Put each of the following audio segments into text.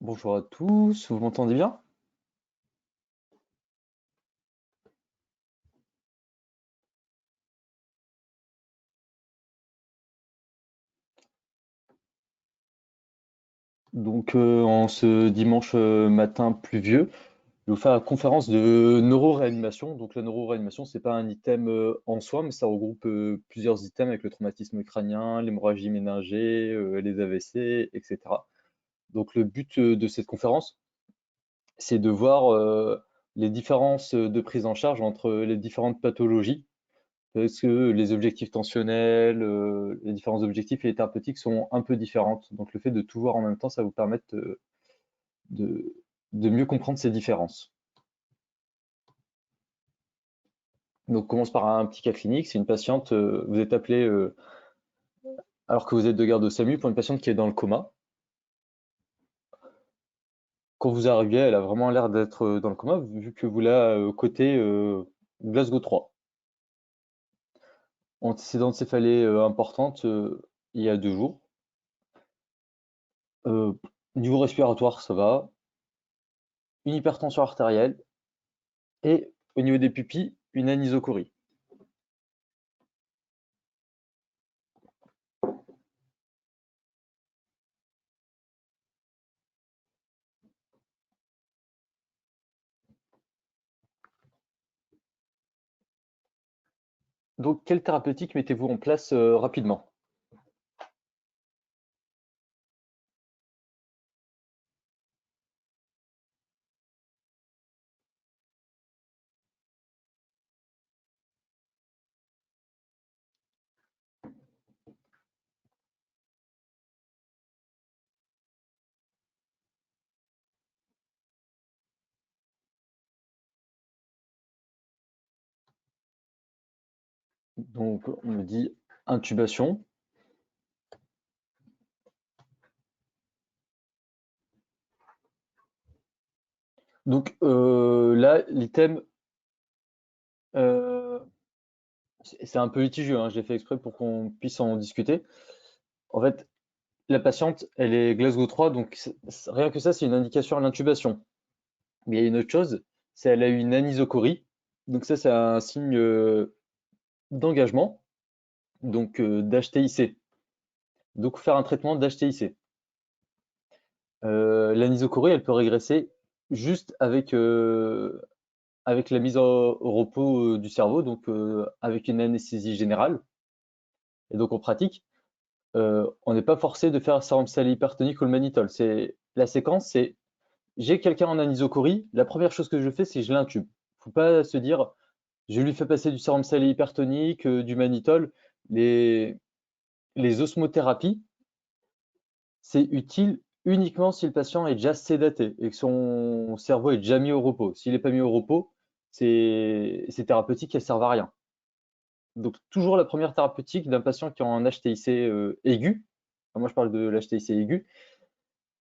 Bonjour à tous, vous m'entendez bien? En ce dimanche matin pluvieux, je vais vous faire la conférence de neuroréanimation. Donc la neuroréanimation, c'est pas un item en soi, mais ça regroupe plusieurs items avec le traumatisme crânien, l'hémorragie méningée, les AVC, etc. Donc le but de cette conférence, c'est de voir les différences de prise en charge entre les différentes pathologies. Parce que les objectifs tensionnels, les différents objectifs et les thérapeutiques sont un peu différentes. Donc le fait de tout voir en même temps, ça va vous permettre de, de mieux comprendre ces différences. Donc on commence par un petit cas clinique. C'est une patiente, vous êtes appelé alors que vous êtes de garde au SAMU pour une patiente qui est dans le coma. Quand vous arrivez, elle a vraiment l'air d'être dans le coma, vu que vous la côté Glasgow 3. Antécédent de céphalée importante il y a 2 jours. Euh, Niveau respiratoire, ça va. Une hypertension artérielle et au niveau des pupilles, une anisocorie. Donc, quelle thérapeutique mettez-vous en place rapidement? Donc, on me dit intubation. Donc, là, l'item, euh, c'est un peu litigieux, hein, je l'ai fait exprès pour qu'on puisse en discuter. En fait, la patiente, elle est Glasgow 3, donc rien que ça, c'est une indication à l'intubation. Mais il y a une autre chose, c'est elle a eu une anisocorie. Donc ça, c'est un signe d'engagement, donc d'HTIC. Donc, faire un traitement d'HTIC. L'anisocorie, elle peut régresser juste avec la mise au repos du cerveau, donc avec une anesthésie générale. Et donc en pratique, on n'est pas forcé de faire sérum salé hypertonique ou le mannitol. La séquence, c'est j'ai quelqu'un en anisocorie, la première chose que je fais, c'est je l'intube. Faut pas se dire je lui fais passer du sérum salé hypertonique, du mannitol. Les, les osmothérapies, c'est utile uniquement si le patient est déjà sédaté et que son cerveau est déjà mis au repos. S'il n'est pas mis au repos, ces thérapeutiques, elles servent à rien. Donc, toujours la première thérapeutique d'un patient qui a un HTIC aigu, enfin, moi je parle de l'HTIC aigu,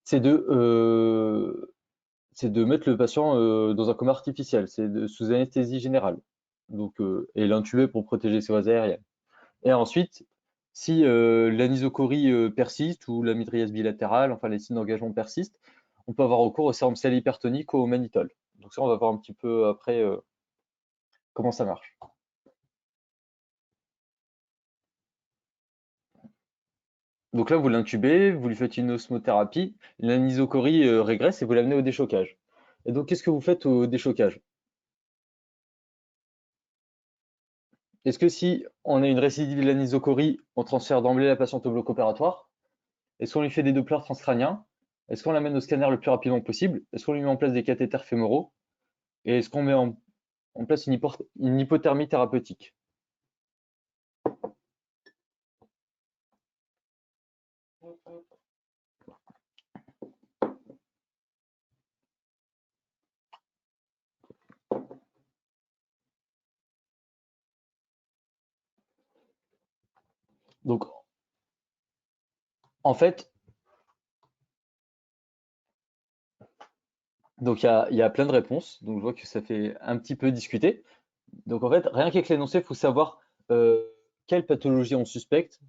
c'est c'est de mettre le patient dans un coma artificiel, sous anesthésie générale. Donc, et l'intuber pour protéger ses voies aériennes. Et ensuite, si l'anisocorie persiste ou la midriase bilatérale, enfin les signes d'engagement persistent, on peut avoir recours au sérum salé hypertonique ou au mannitol. Donc ça, on va voir un petit peu après comment ça marche. Donc là, vous l'intubez, vous lui faites une osmothérapie, l'anisocorie régresse et vous l'amenez au déchocage. Et donc, qu'est-ce que vous faites au déchocage? Est-ce que si on a une récidive de l'anisocorie, on transfère d'emblée la patiente au bloc opératoire? Est-ce qu'on lui fait des Dopplers transcrâniens? Est-ce qu'on l'amène au scanner le plus rapidement possible? Est-ce qu'on lui met en place des cathéters fémoraux? Et est-ce qu'on met en place une hypothermie thérapeutique? Donc, en fait, il y a plein de réponses. Donc, je vois que ça fait un petit peu discuter. Donc, en fait, rien qu'avec l'énoncé, il faut savoir quelle pathologie on suspecte.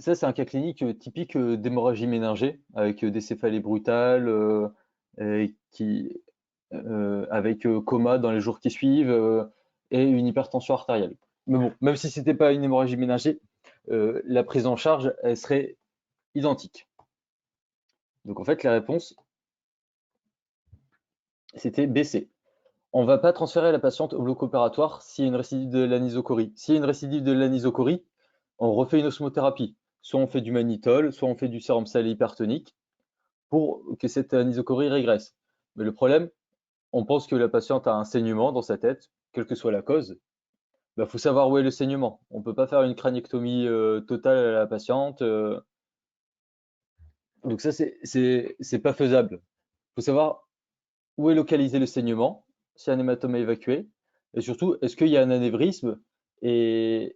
ça, c'est un cas clinique typique d'hémorragie méningée, avec des céphalées brutales, et avec coma dans les jours qui suivent, et une hypertension artérielle. Mais bon, même si c'était pas une hémorragie méningée, la prise en charge, elle serait identique. Donc en fait, la réponse, c'était BC. On ne va pas transférer la patiente au bloc opératoire s'il y a une récidive de l'anisocorie. S'il y a une récidive de l'anisocorie, on refait une osmothérapie. Soit on fait du mannitol, soit on fait du sérum salé hypertonique pour que cette anisocorie régresse. Mais le problème, on pense que la patiente a un saignement dans sa tête, quelle que soit la cause. Il faut savoir où est le saignement. On ne peut pas faire une craniectomie totale à la patiente. Donc ça, c'est pas faisable. Il faut savoir où est localisé le saignement, si un hématome est évacué, et surtout, est-ce qu'il y a un anévrisme et,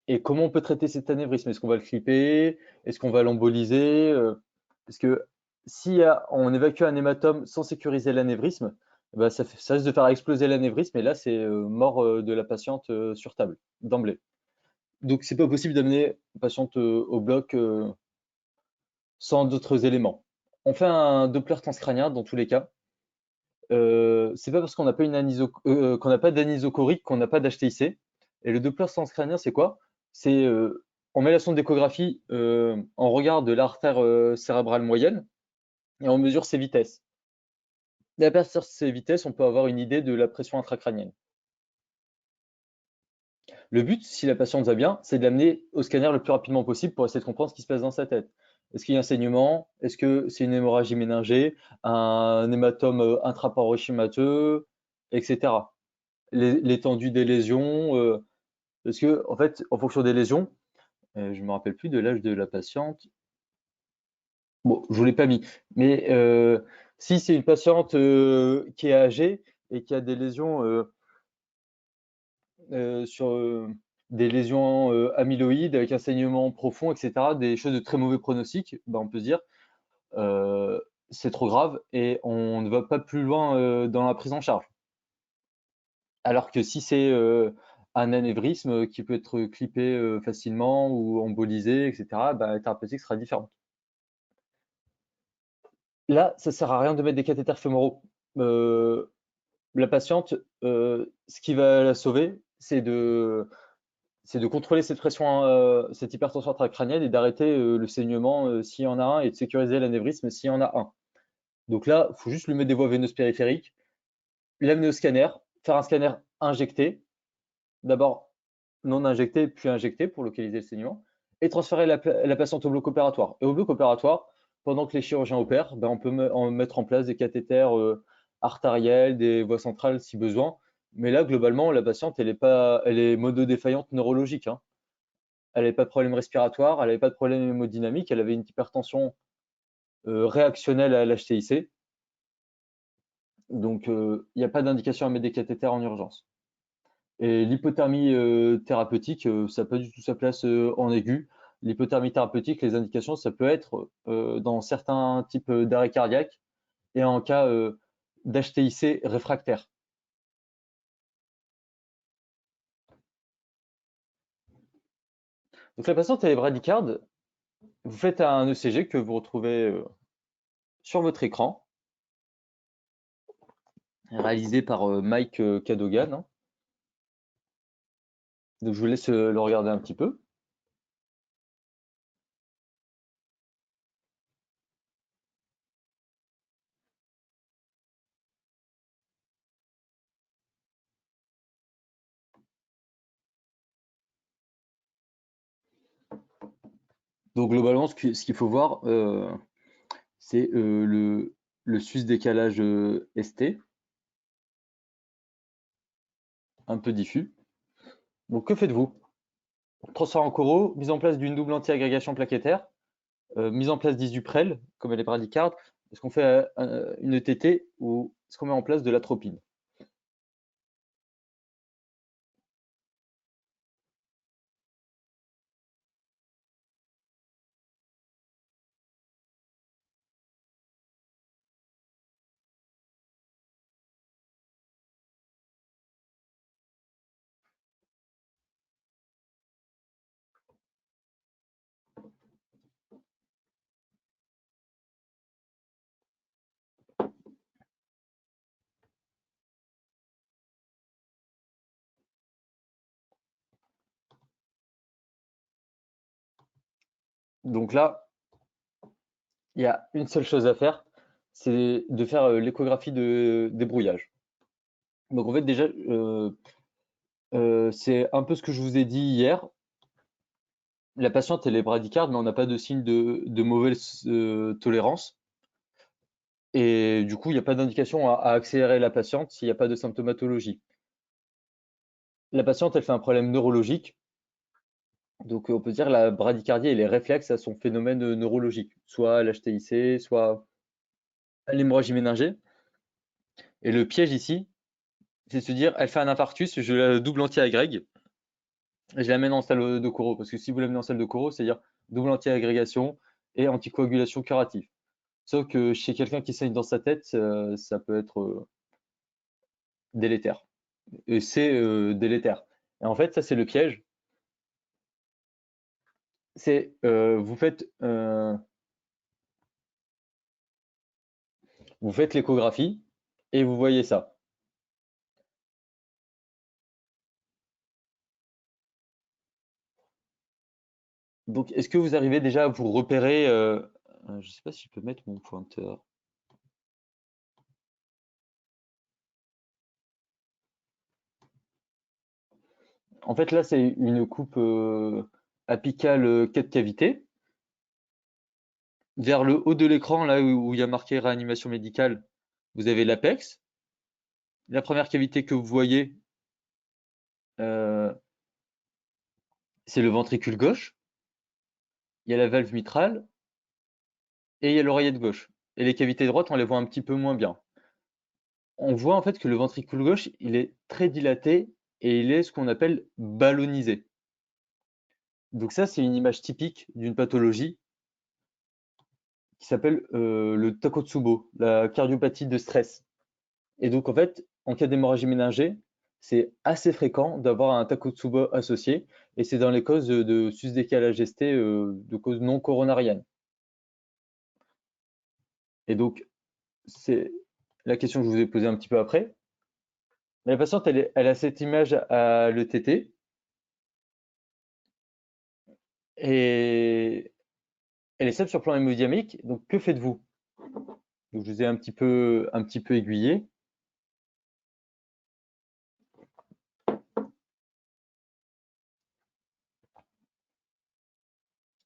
et comment on peut traiter cet anévrisme? Est-ce qu'on va le clipper? Est-ce qu'on va l'emboliser? Parce que si on évacue un hématome sans sécuriser l'anévrisme, bah, ça risque de faire exploser l'anévrisme et là, c'est mort de la patiente sur table, d'emblée. Donc, c'est pas possible d'amener la patiente au bloc sans d'autres éléments. On fait un Doppler transcrânien dans tous les cas. C'est pas parce qu'on n'a pas qu'on n'a pas d'anisocorie qu'on n'a pas d'HTIC. Et le Doppler transcrânien, c'est quoi? C'est on met la sonde d'échographie, on regarde l'artère cérébrale moyenne et on mesure ses vitesses. Et à partir de ces vitesses, on peut avoir une idée de la pression intracrânienne. Le but, si la patiente va bien, c'est de l'amener au scanner le plus rapidement possible pour essayer de comprendre ce qui se passe dans sa tête. Est-ce qu'il y a un saignement? Est-ce que c'est une hémorragie méningée? Un hématome intraparenchymateux, etc. L'étendue des lésions, parce que en fait, en fonction des lésions, je me rappelle plus de l'âge de la patiente. Bon, je vous l'ai pas mis, mais si c'est une patiente qui est âgée et qui a des lésions sur des lésions amyloïdes avec un saignement profond, etc., des choses de très mauvais pronostic, ben, on peut se dire c'est trop grave et on ne va pas plus loin dans la prise en charge. Alors que si c'est un anévrisme qui peut être clippé facilement ou embolisé, etc., bah, la thérapeutique sera différente. Là, ça sert à rien de mettre des cathéters fémoraux. Euh, la patiente, ce qui va la sauver, c'est de contrôler cette pression, cette hypertension intracrânienne et d'arrêter le saignement s'il y en a un et de sécuriser l'anévrisme s'il y en a un. Donc là, il faut juste lui mettre des voies veineuses périphériques, l'amener au scanner, faire un scanner injecté, d'abord non injecté, puis injecté pour localiser le saignement, et transférer la patiente au bloc opératoire. Et au bloc opératoire, pendant que les chirurgiens opèrent, ben, on peut mettre en place des cathéters artériels, des voies centrales si besoin. Mais là, globalement, la patiente, elle est monodéfaillante neurologique, hein. Elle n'avait pas de problème respiratoire, elle n'avait pas de problème hémodynamique, elle avait une hypertension réactionnelle à l'HTIC. Donc, il n'y a pas d'indication à mettre des cathéters en urgence. Et l'hypothermie thérapeutique, ça n'a pas du tout sa place en aigu. L'hypothermie thérapeutique, les indications, ça peut être dans certains types d'arrêt cardiaque et en cas d'HTIC réfractaire. Donc la patiente elle est bradycarde, vous faites un ECG que vous retrouvez sur votre écran, réalisé par Mike Cadogan, hein. Donc je vous laisse le regarder un petit peu. Donc globalement, ce qu'il faut voir, c'est le sus décalage ST, un peu diffus. Donc que faites-vous? Transfert en coraux, mise en place d'une double anti-agrégation plaquettaire, mise en place d'Isuprel, comme elle est bradycarde. Est-ce qu'on fait une ETT ou est-ce qu'on met en place de l'atropine? Donc là, il y a une seule chose à faire, c'est de faire l'échographie de débrouillage. Donc en fait déjà, c'est un peu ce que je vous ai dit hier. La patiente, elle est bradycarde, mais on n'a pas de signe de mauvaise tolérance. Et du coup, il n'y a pas d'indication à accélérer la patiente s'il n'y a pas de symptomatologie. La patiente, elle fait un problème neurologique. Donc, on peut dire la bradycardie et les réflexes à son phénomène neurologique, soit à l'HTIC, soit à l'hémorragie méningée. Et le piège ici, c'est de se dire, elle fait un infarctus, je la double anti-agrègue, et je la mène en salle de Coro. Parce que si vous l'amenez en salle de Coro, c'est-à-dire double anti-agrégation et anticoagulation curative. Sauf que chez quelqu'un qui saigne dans sa tête, ça peut être délétère. Et c'est délétère. Et en fait, ça, c'est le piège. C'est vous faites l'échographie et vous voyez ça. Donc, est-ce que vous arrivez déjà à vous repérer je ne sais pas si je peux mettre mon pointeur. En fait, là, c'est une coupe apicale 4 cavités. Vers le haut de l'écran, là où il y a marqué réanimation médicale, vous avez l'apex. La première cavité que vous voyez, euh, c'est le ventricule gauche. Il y a la valve mitrale et il y a l'oreillette gauche. Et les cavités droites, on les voit un petit peu moins bien. On voit en fait que le ventricule gauche, il est très dilaté et il est ce qu'on appelle ballonisé. Donc ça, c'est une image typique d'une pathologie qui s'appelle le Takotsubo, la cardiopathie de stress. Et donc en fait, en cas d'hémorragie méningée, c'est assez fréquent d'avoir un Takotsubo associé et c'est dans les causes de sus-décalage ST de causes non coronariennes. Et donc, c'est la question que je vous ai posée un petit peu après. La patiente, elle a cette image à l'ETT et elle est stable sur le plan hémodynamique. Donc, que faites-vous? Donc, je vous ai un petit peu aiguillé.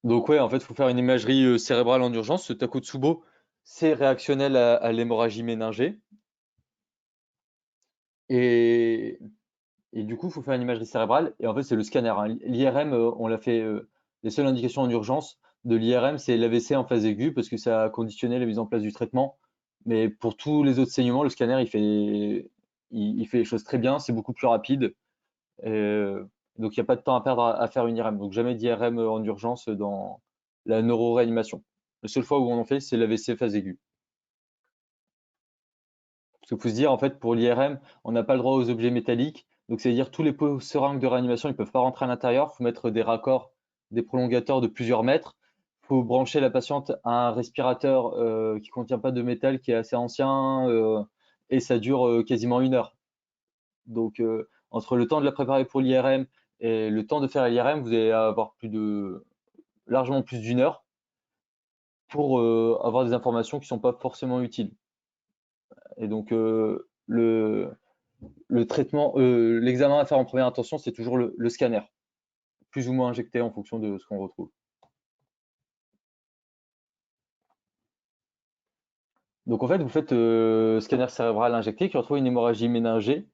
Donc, ouais, en fait, il faut faire une imagerie cérébrale en urgence. Ce Takotsubo, c'est réactionnel à l'hémorragie méningée. Et, et du coup, il faut faire une imagerie cérébrale. Et en fait, c'est le scanner, hein. L'IRM, on l'a fait. Les seules indications en urgence de l'IRM, c'est l'AVC en phase aiguë parce que ça a conditionné la mise en place du traitement. Mais pour tous les autres saignements, le scanner, il fait les choses très bien. C'est beaucoup plus rapide. Donc, il n'y a pas de temps à perdre à faire une IRM. Donc, jamais d'IRM en urgence dans la neuroréanimation. La seule fois où on en fait, c'est l'AVC phase aiguë. Parce qu'il faut se dire, en fait, pour l'IRM, on n'a pas le droit aux objets métalliques. Donc, c'est-à-dire tous les pots seringues de réanimation, ils ne peuvent pas rentrer à l'intérieur. Il faut mettre des raccords, des prolongateurs de plusieurs mètres. Il faut brancher la patiente à un respirateur qui ne contient pas de métal, qui est assez ancien, et ça dure quasiment 1 heure. Donc, entre le temps de la préparer pour l'IRM et le temps de faire l'IRM, vous allez avoir largement plus d'1 heure pour avoir des informations qui ne sont pas forcément utiles. Et donc, le traitement, l'examen à faire en première intention, c'est toujours le scanner, plus ou moins injecté en fonction de ce qu'on retrouve. Donc en fait, vous faites scanner cérébral injecté qui retrouve une hémorragie méningée,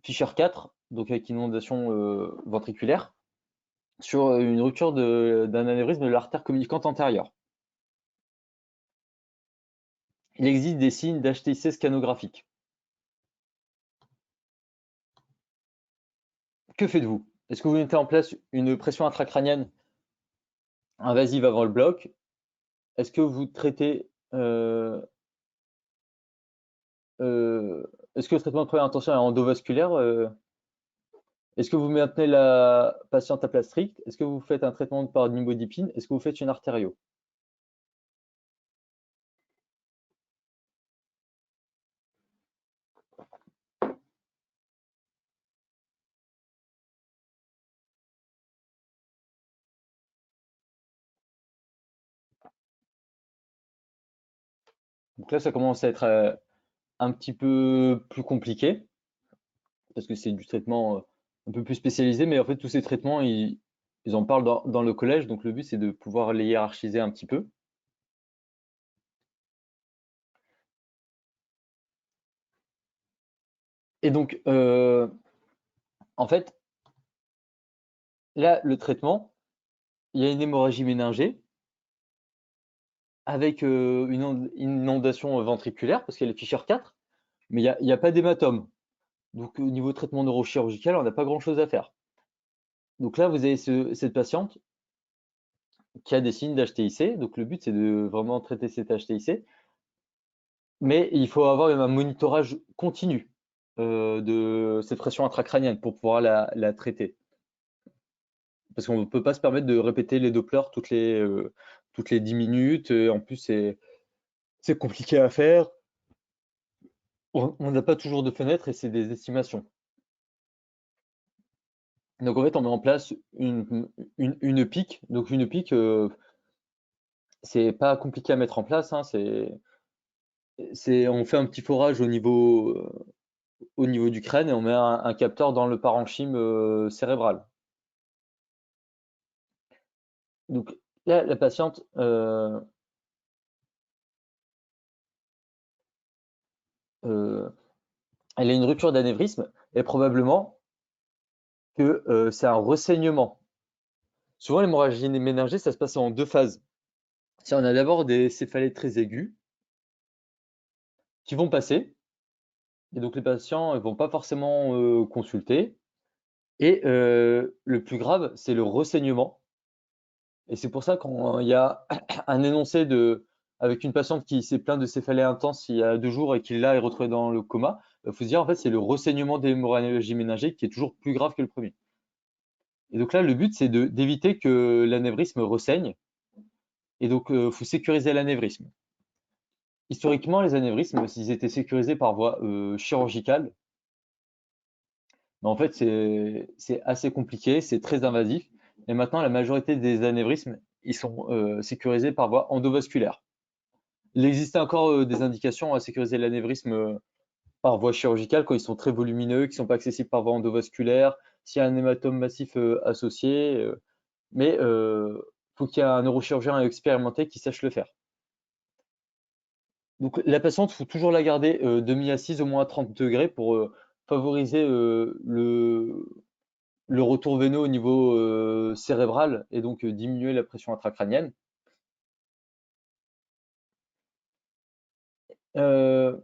Fisher 4, donc avec inondation ventriculaire, sur une rupture d'un anévrisme de l'artère communicante antérieure. Il existe des signes d'HTIC scanographique. Que faites-vous? Est-ce que vous mettez en place une pression intracrânienne invasive avant le bloc? Est-ce que vous traitez est-ce que le traitement de première intention est endovasculaire? Est-ce que vous maintenez la patiente à plat strict? Est-ce que vous faites un traitement par nimodipine? Est-ce que vous faites une artério? Donc là, ça commence à être un petit peu plus compliqué parce que c'est du traitement un peu plus spécialisé, mais en fait, tous ces traitements, ils en parlent dans le collège, donc le but, c'est de pouvoir les hiérarchiser un petit peu. Et donc, en fait, là, le traitement, il y a une hémorragie méningée avec une inondation ventriculaire parce qu'elle est Fisher 4, mais il y a pas d'hématome. Donc, au niveau traitement neurochirurgical, on n'a pas grand-chose à faire. Donc là, vous avez cette patiente qui a des signes d'HTIC. Donc, le but, c'est de vraiment traiter cet HTIC. Mais il faut avoir un monitorage continu de cette pression intracrânienne pour pouvoir la traiter. Parce qu'on ne peut pas se permettre de répéter les Dopplers toutes les 10 minutes. Et en plus, c'est compliqué à faire. On n'a pas toujours de fenêtre et c'est des estimations. Donc en fait, on met en place une pique. Donc une pique, c'est pas compliqué à mettre en place, hein. On fait un petit forage au niveau du crâne et on met un capteur dans le parenchyme cérébral. Donc là, la patiente, euh, elle a une rupture d'anévrisme et probablement que c'est un ressaignement. Souvent, l'hémorragie méningée, ça se passe en deux phases. Si on a d'abord des céphalées très aiguës qui vont passer, et donc les patients ne vont pas forcément consulter. Et le plus grave, c'est le ressaignement. Et c'est pour ça quand il y a un énoncé avec une patiente qui s'est plainte de céphalée intense il y a 2 jours et qui là est retrouvée dans le coma, il faut se dire en fait c'est le ressaignement de l'hémorragie méningée qui est toujours plus grave que le premier. Et donc là, le but c'est d'éviter que l'anévrisme ressaigne. Et donc il faut sécuriser l'anévrisme. Historiquement, les anévrismes, s'ils étaient sécurisés par voie chirurgicale, mais en fait, c'est assez compliqué, c'est très invasif. Et maintenant, la majorité des anévrismes, ils sont sécurisés par voie endovasculaire. Il existait encore des indications à sécuriser l'anévrisme par voie chirurgicale quand ils sont très volumineux, qui ne sont pas accessibles par voie endovasculaire, s'il y a un hématome massif associé. Mais faut qu'il y ait un neurochirurgien expérimenté qui sache le faire. Donc la patiente, il faut toujours la garder demi-assise au moins à 30 degrés pour favoriser le retour veineux au niveau cérébral et donc diminuer la pression intracrânienne. Euh,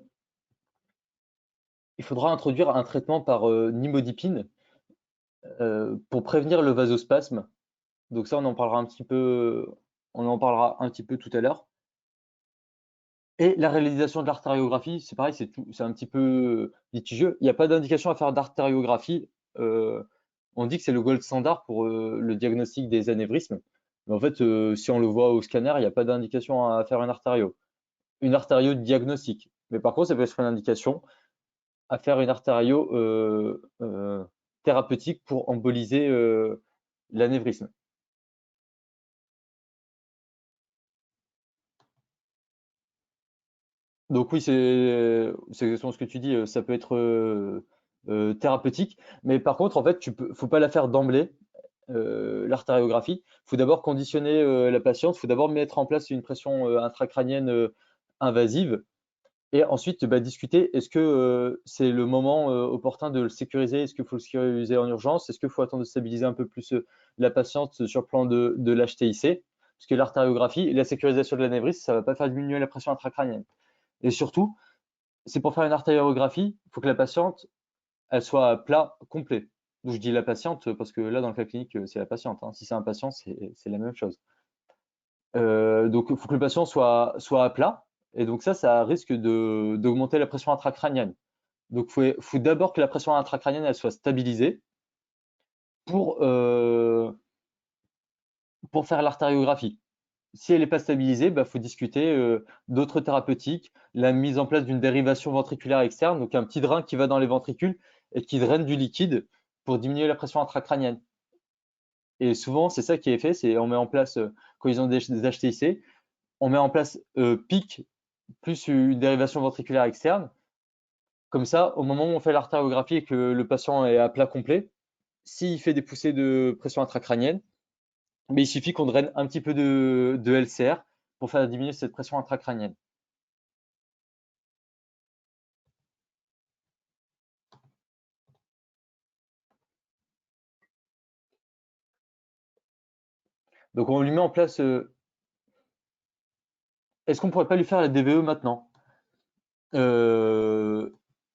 il faudra introduire un traitement par nimodipine pour prévenir le vasospasme. Donc ça, on en parlera un petit peu tout à l'heure. Et la réalisation de l'artériographie, c'est pareil, c'est un petit peu litigieux. Il n'y a pas d'indication à faire d'artériographie. Euh, on dit que c'est le gold standard pour le diagnostic des anévrismes. Mais en fait, si on le voit au scanner, il n'y a pas d'indication à faire une artério diagnostique. Mais par contre, ça peut être une indication à faire une artério thérapeutique pour emboliser l'anévrisme. Donc oui, c'est exactement ce que tu dis, ça peut être thérapeutique, mais par contre, en fait, faut pas la faire d'emblée, l'artériographie. Faut d'abord conditionner la patiente, faut d'abord mettre en place une pression intracrânienne invasive, et ensuite bah, discuter, est-ce que c'est le moment opportun de le sécuriser, est-ce qu'il faut le sécuriser en urgence, est-ce qu'il faut attendre de stabiliser un peu plus la patiente sur le plan de l'HTIC, parce que l'artériographie, la sécurisation de l'anévrisme, ça va pas faire diminuer la pression intracrânienne. Et surtout, c'est pour faire une artériographie, il faut que la patiente, elle soit à plat complet. Donc je dis la patiente parce que là, dans le cas clinique, c'est la patiente, hein. Si c'est un patient, c'est la même chose. Donc il faut que le patient soit à plat. Et donc ça risque d'augmenter la pression intracrânienne. Donc faut d'abord que la pression intracrânienne elle soit stabilisée pour, euh, pour faire l'artériographie. Si elle n'est pas stabilisée, il faut discuter d'autres thérapeutiques, la mise en place d'une dérivation ventriculaire externe, donc un petit drain qui va dans les ventricules et qui draine du liquide pour diminuer la pression intracrânienne. Et souvent, c'est ça qui est fait, c'est on met en place, quand ils ont des HTIC, on met en place PIC plus une dérivation ventriculaire externe. Comme ça, au moment où on fait l'artériographie et que le patient est à plat complet, s'il fait des poussées de pression intracrânienne, mais il suffit qu'on draine un petit peu de LCR pour faire diminuer cette pression intracrânienne. Donc on lui met en place. Est-ce qu'on pourrait pas lui faire la DVE maintenant? Euh,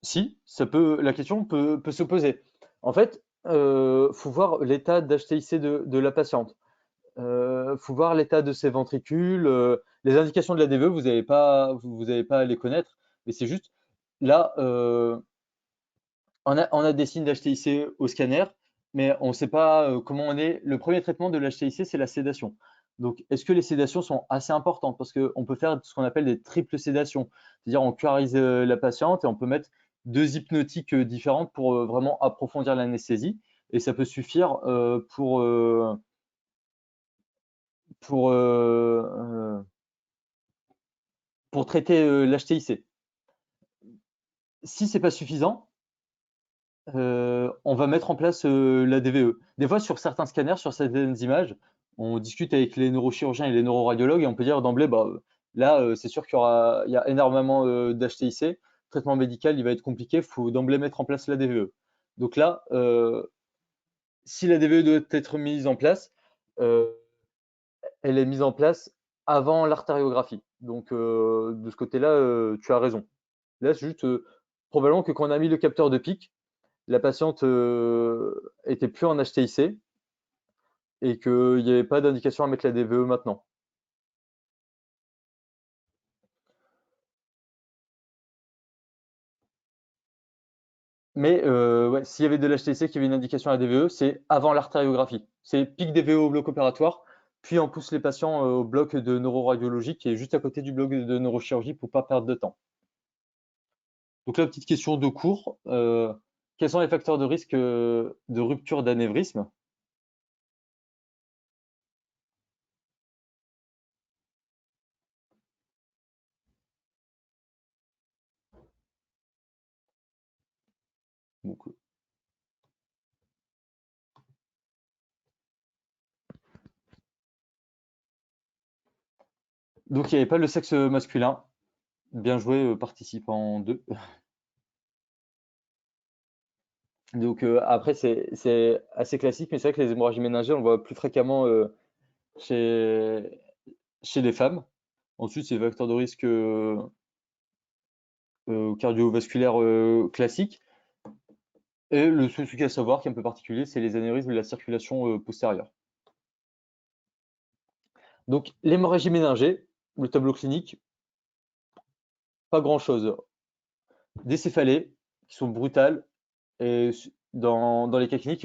Si, ça peut. La question peut se poser. En fait, faut voir l'état d'HTIC de la patiente. Faut voir l'état de ses ventricules. Les indications de la DVE, vous avez pas à les connaître, mais c'est juste là. On a des signes d'HTIC au scanner, mais on ne sait pas comment on est. Le premier traitement de l'HTIC, c'est la sédation. Donc, est-ce que les sédations sont assez importantes? Parce qu'on peut faire ce qu'on appelle des triples sédations. C'est-à-dire, on cuirarise la patiente et on peut mettre deux hypnotiques différentes pour vraiment approfondir l'anesthésie. Et ça peut suffire pour, pour traiter l'HTIC. Si ce n'est pas suffisant, on va mettre en place la DVE. Des fois, sur certains scanners, sur certaines images, on discute avec les neurochirurgiens et les neuroradiologues et on peut dire d'emblée, bah, là, c'est sûr il y a énormément d'HTIC. Le traitement médical, il va être compliqué, il faut d'emblée mettre en place la DVE. Donc là, si la DVE doit être mise en place, euh, elle est mise en place avant l'artériographie. Donc de ce côté-là, tu as raison. Là, c'est juste probablement que quand on a mis le capteur de pic, la patiente était plus en HTIC et qu'il n'y avait pas d'indication à mettre la DVE maintenant. Mais ouais, s'il y avait de l'HTIC qui avait une indication à la DVE, c'est avant l'artériographie. C'est pic DVE au bloc opératoire, puis on pousse les patients au bloc de neuroradiologie qui est juste à côté du bloc de neurochirurgie pour pas perdre de temps. Donc là, petite question de cours. Quels sont les facteurs de risque de rupture d'anévrisme? Donc, donc il n'y avait pas le sexe masculin. Bien joué, participant 2. Donc après, c'est assez classique, mais c'est vrai que les hémorragies méningères, on le voit plus fréquemment chez, chez les femmes. Ensuite, c'est facteur de risque cardiovasculaire classique. Et le seul truc à savoir qui est un peu particulier, c'est les anévrismes de la circulation postérieure. Donc l'hémorragie méningée, le tableau clinique, pas grand-chose. Des céphalées qui sont brutales et dans les cas cliniques,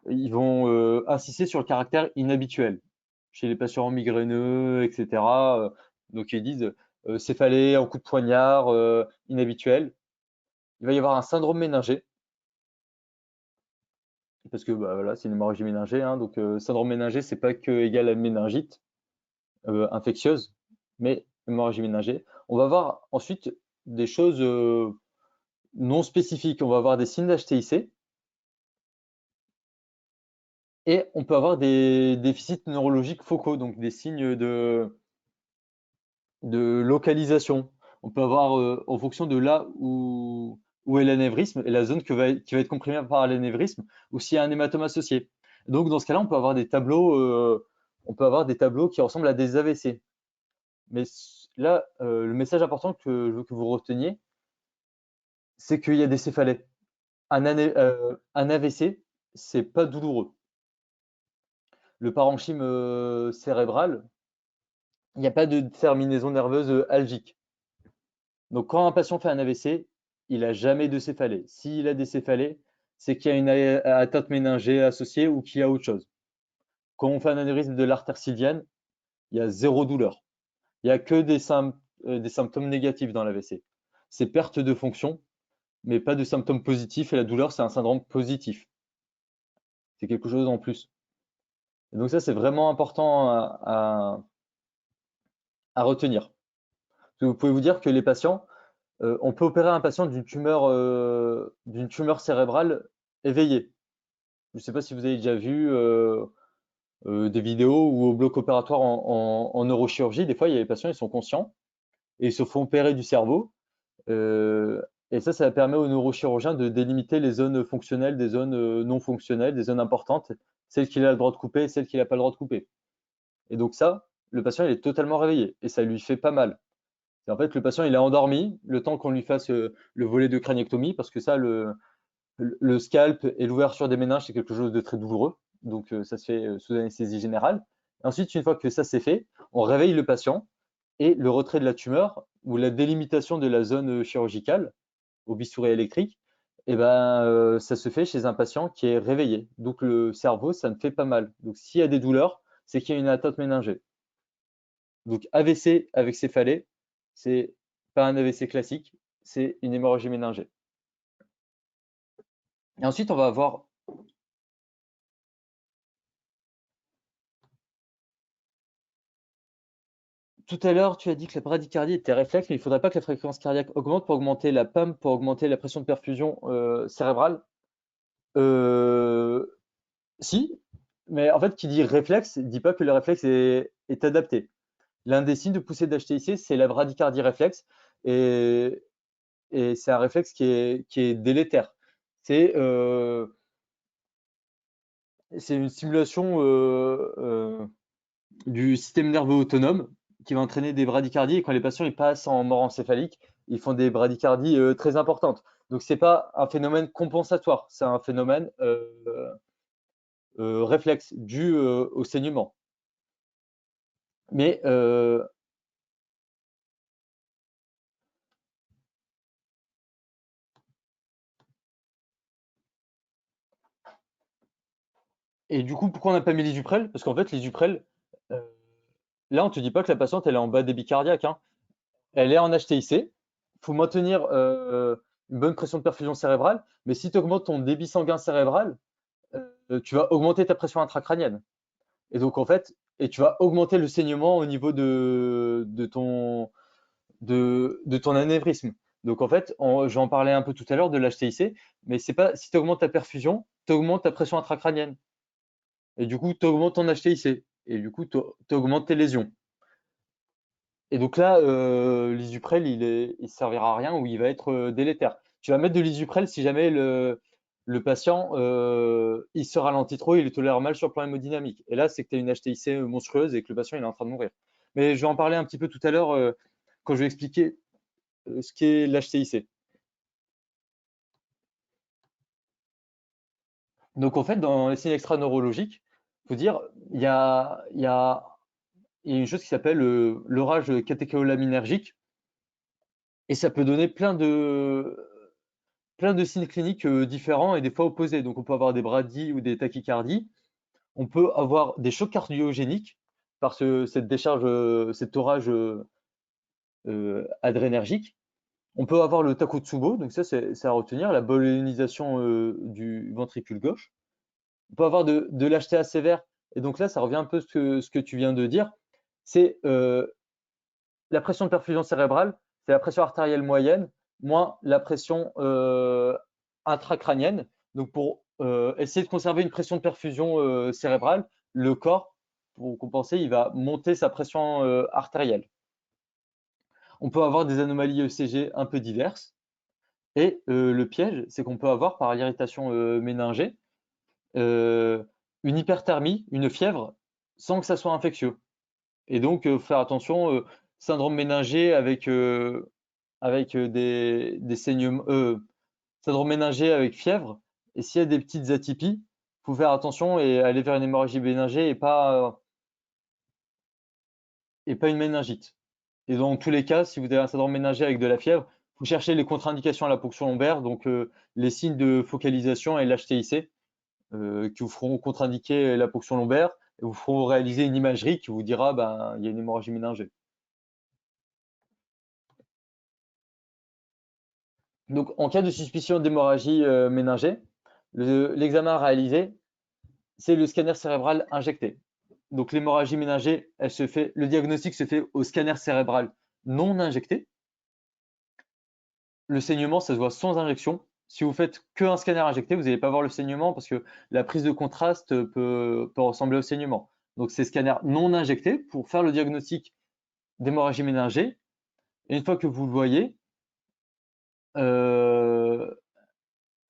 ils vont insister sur le caractère inhabituel chez les patients migraineux, etc. Donc ils disent céphalée en coup de poignard, inhabituel. Il va y avoir un syndrome méningé, parce que bah, voilà, c'est une hémorragie méningée, hein, donc syndrome méningé, c'est pas que égal à méningite infectieuse, mais hémorragie méningée. On va voir ensuite des choses non spécifiques. On va avoir des signes d'HTIC et on peut avoir des déficits neurologiques focaux, donc des signes de localisation. On peut avoir, en fonction de là où est l'anévrisme et la zone qui va être comprimée par l'anévrisme, ou s'il y a un hématome associé. Donc, dans ce cas-là, on peut avoir des tableaux qui ressemblent à des AVC. Mais là, le message important que je veux que vous reteniez, c'est qu'il y a des céphalées. Un AVC, c'est pas douloureux. Le parenchyme cérébral, il n'y a pas de terminaison nerveuse algique. Donc, quand un patient fait un AVC, il n'a jamais de céphalée. S'il a des céphalées, c'est qu'il y a une atteinte méningée associée ou qu'il y a autre chose. Quand on fait un anévrisme de l'artère sylvienne, il y a zéro douleur. Il n'y a que des symptômes négatifs dans l'AVC. C'est perte de fonction, mais pas de symptômes positifs. Et la douleur, c'est un syndrome positif. C'est quelque chose en plus. Et donc ça, c'est vraiment important à retenir. Vous pouvez vous dire que les patients, on peut opérer un patient d'une tumeur cérébrale éveillée. Je ne sais pas si vous avez déjà vu des vidéos où au bloc opératoire en neurochirurgie, des fois, il y a des patients, ils sont conscients et ils se font opérer du cerveau. Euh, et ça permet aux neurochirurgiens de délimiter les zones fonctionnelles des zones non fonctionnelles, des zones importantes, celles qu'il a le droit de couper et celles qu'il n'a pas le droit de couper. Et donc ça, le patient, il est totalement réveillé et ça lui fait pas mal. Et en fait, le patient, il est endormi le temps qu'on lui fasse le volet de craniectomie, parce que ça, le scalp et l'ouverture des méninges, c'est quelque chose de très douloureux. Donc, ça se fait sous anesthésie générale. Ensuite, une fois que ça c'est fait, on réveille le patient et le retrait de la tumeur ou la délimitation de la zone chirurgicale au bistouri électrique, eh ben, ça se fait chez un patient qui est réveillé. Donc, le cerveau, ça ne fait pas mal. Donc, s'il y a des douleurs, c'est qu'il y a une atteinte méningée. Donc, AVC avec céphalée, c'est pas un AVC classique, c'est une hémorragie méningée. Et ensuite, on va avoir. Tout à l'heure, tu as dit que la bradycardie était réflexe, mais il ne faudrait pas que la fréquence cardiaque augmente pour augmenter la PAM, pour augmenter la pression de perfusion cérébrale. Euh, Si, mais en fait, qui dit réflexe, ne dit pas que le réflexe est adapté. L'un des signes de poussée d'HTIC, c'est la bradycardie réflexe, et, et c'est un réflexe qui est délétère. C'est c'est une stimulation du système nerveux autonome qui va entraîner des bradycardies. Et quand les patients ils passent en mort encéphalique, ils font des bradycardies très importantes. Donc, ce n'est pas un phénomène compensatoire, c'est un phénomène réflexe dû au saignement. Mais et du coup, pourquoi on n'a pas mis l'Isuprel? Parce qu'en fait, l'Isuprel, euh, là, on ne te dit pas que la patiente elle est en bas débit cardiaque, hein. Elle est en HTIC. Il faut maintenir une bonne pression de perfusion cérébrale. Mais si tu augmentes ton débit sanguin cérébral, tu vas augmenter ta pression intracrânienne. Et donc, en fait, et tu vas augmenter le saignement au niveau de ton anévrisme. Donc, en fait, j'en parlais un peu tout à l'heure de l'HTIC, mais c'est pas si tu augmentes ta perfusion, tu augmentes ta pression intracrânienne. Et du coup, tu augmentes ton HTIC. Et du coup, tu augmentes tes lésions. Et donc là, l'Isuprel, il servira à rien ou il va être délétère. Tu vas mettre de l'Isuprel si jamais le patient il se ralentit trop, il le tolère mal sur le plan hémodynamique. Et là, c'est que tu as une HTIC monstrueuse et que le patient il est en train de mourir. Mais je vais en parler un petit peu tout à l'heure quand je vais expliquer ce qu'est l'HTIC. Donc en fait, dans les signes extraneurologiques, il faut dire, il y a une chose qui s'appelle l'orage catécholaminergique et ça peut donner plein de signes cliniques différents et des fois opposés. Donc, on peut avoir des bradyes ou des tachycardies. On peut avoir des chocs cardiogéniques par cette décharge, cet orage adrénergique. On peut avoir le takotsubo, donc ça, c'est à retenir, la bollonisation du ventricule gauche. On peut avoir de l'HTA sévère. Et donc là, ça revient un peu ce que tu viens de dire. C'est la pression de perfusion cérébrale, c'est la pression artérielle moyenne moins la pression intracrânienne. Donc, pour essayer de conserver une pression de perfusion cérébrale, le corps, pour compenser, il va monter sa pression artérielle. On peut avoir des anomalies ECG un peu diverses. Et le piège, c'est qu'on peut avoir par l'irritation méningée euh, une hyperthermie, une fièvre, sans que ça soit infectieux. Et donc, faire attention, syndrome méningé avec des saignements, syndrome méningé avec fièvre. Et s'il y a des petites atypies, il faut faire attention et aller vers une hémorragie méningée et pas une méningite. Et dans tous les cas, si vous avez un syndrome méningé avec de la fièvre, vous cherchez les contre-indications à la ponction lombaire, donc les signes de focalisation et l'HTIC, qui vous feront contre-indiquer la ponction lombaire et vous feront réaliser une imagerie qui vous dira ben, il y a une hémorragie méningée. Donc, en cas de suspicion d'hémorragie méningée, l'examen à réaliser, c'est le scanner cérébral injecté. Donc, l'hémorragie méningée, le diagnostic se fait au scanner cérébral. non injecté. Le saignement, ça se voit sans injection. Si vous faites qu'un scanner injecté, vous n'allez pas voir le saignement parce que la prise de contraste peut ressembler au saignement. Donc, c'est scanner non injecté pour faire le diagnostic d'hémorragie méningée. Et une fois que vous le voyez, euh,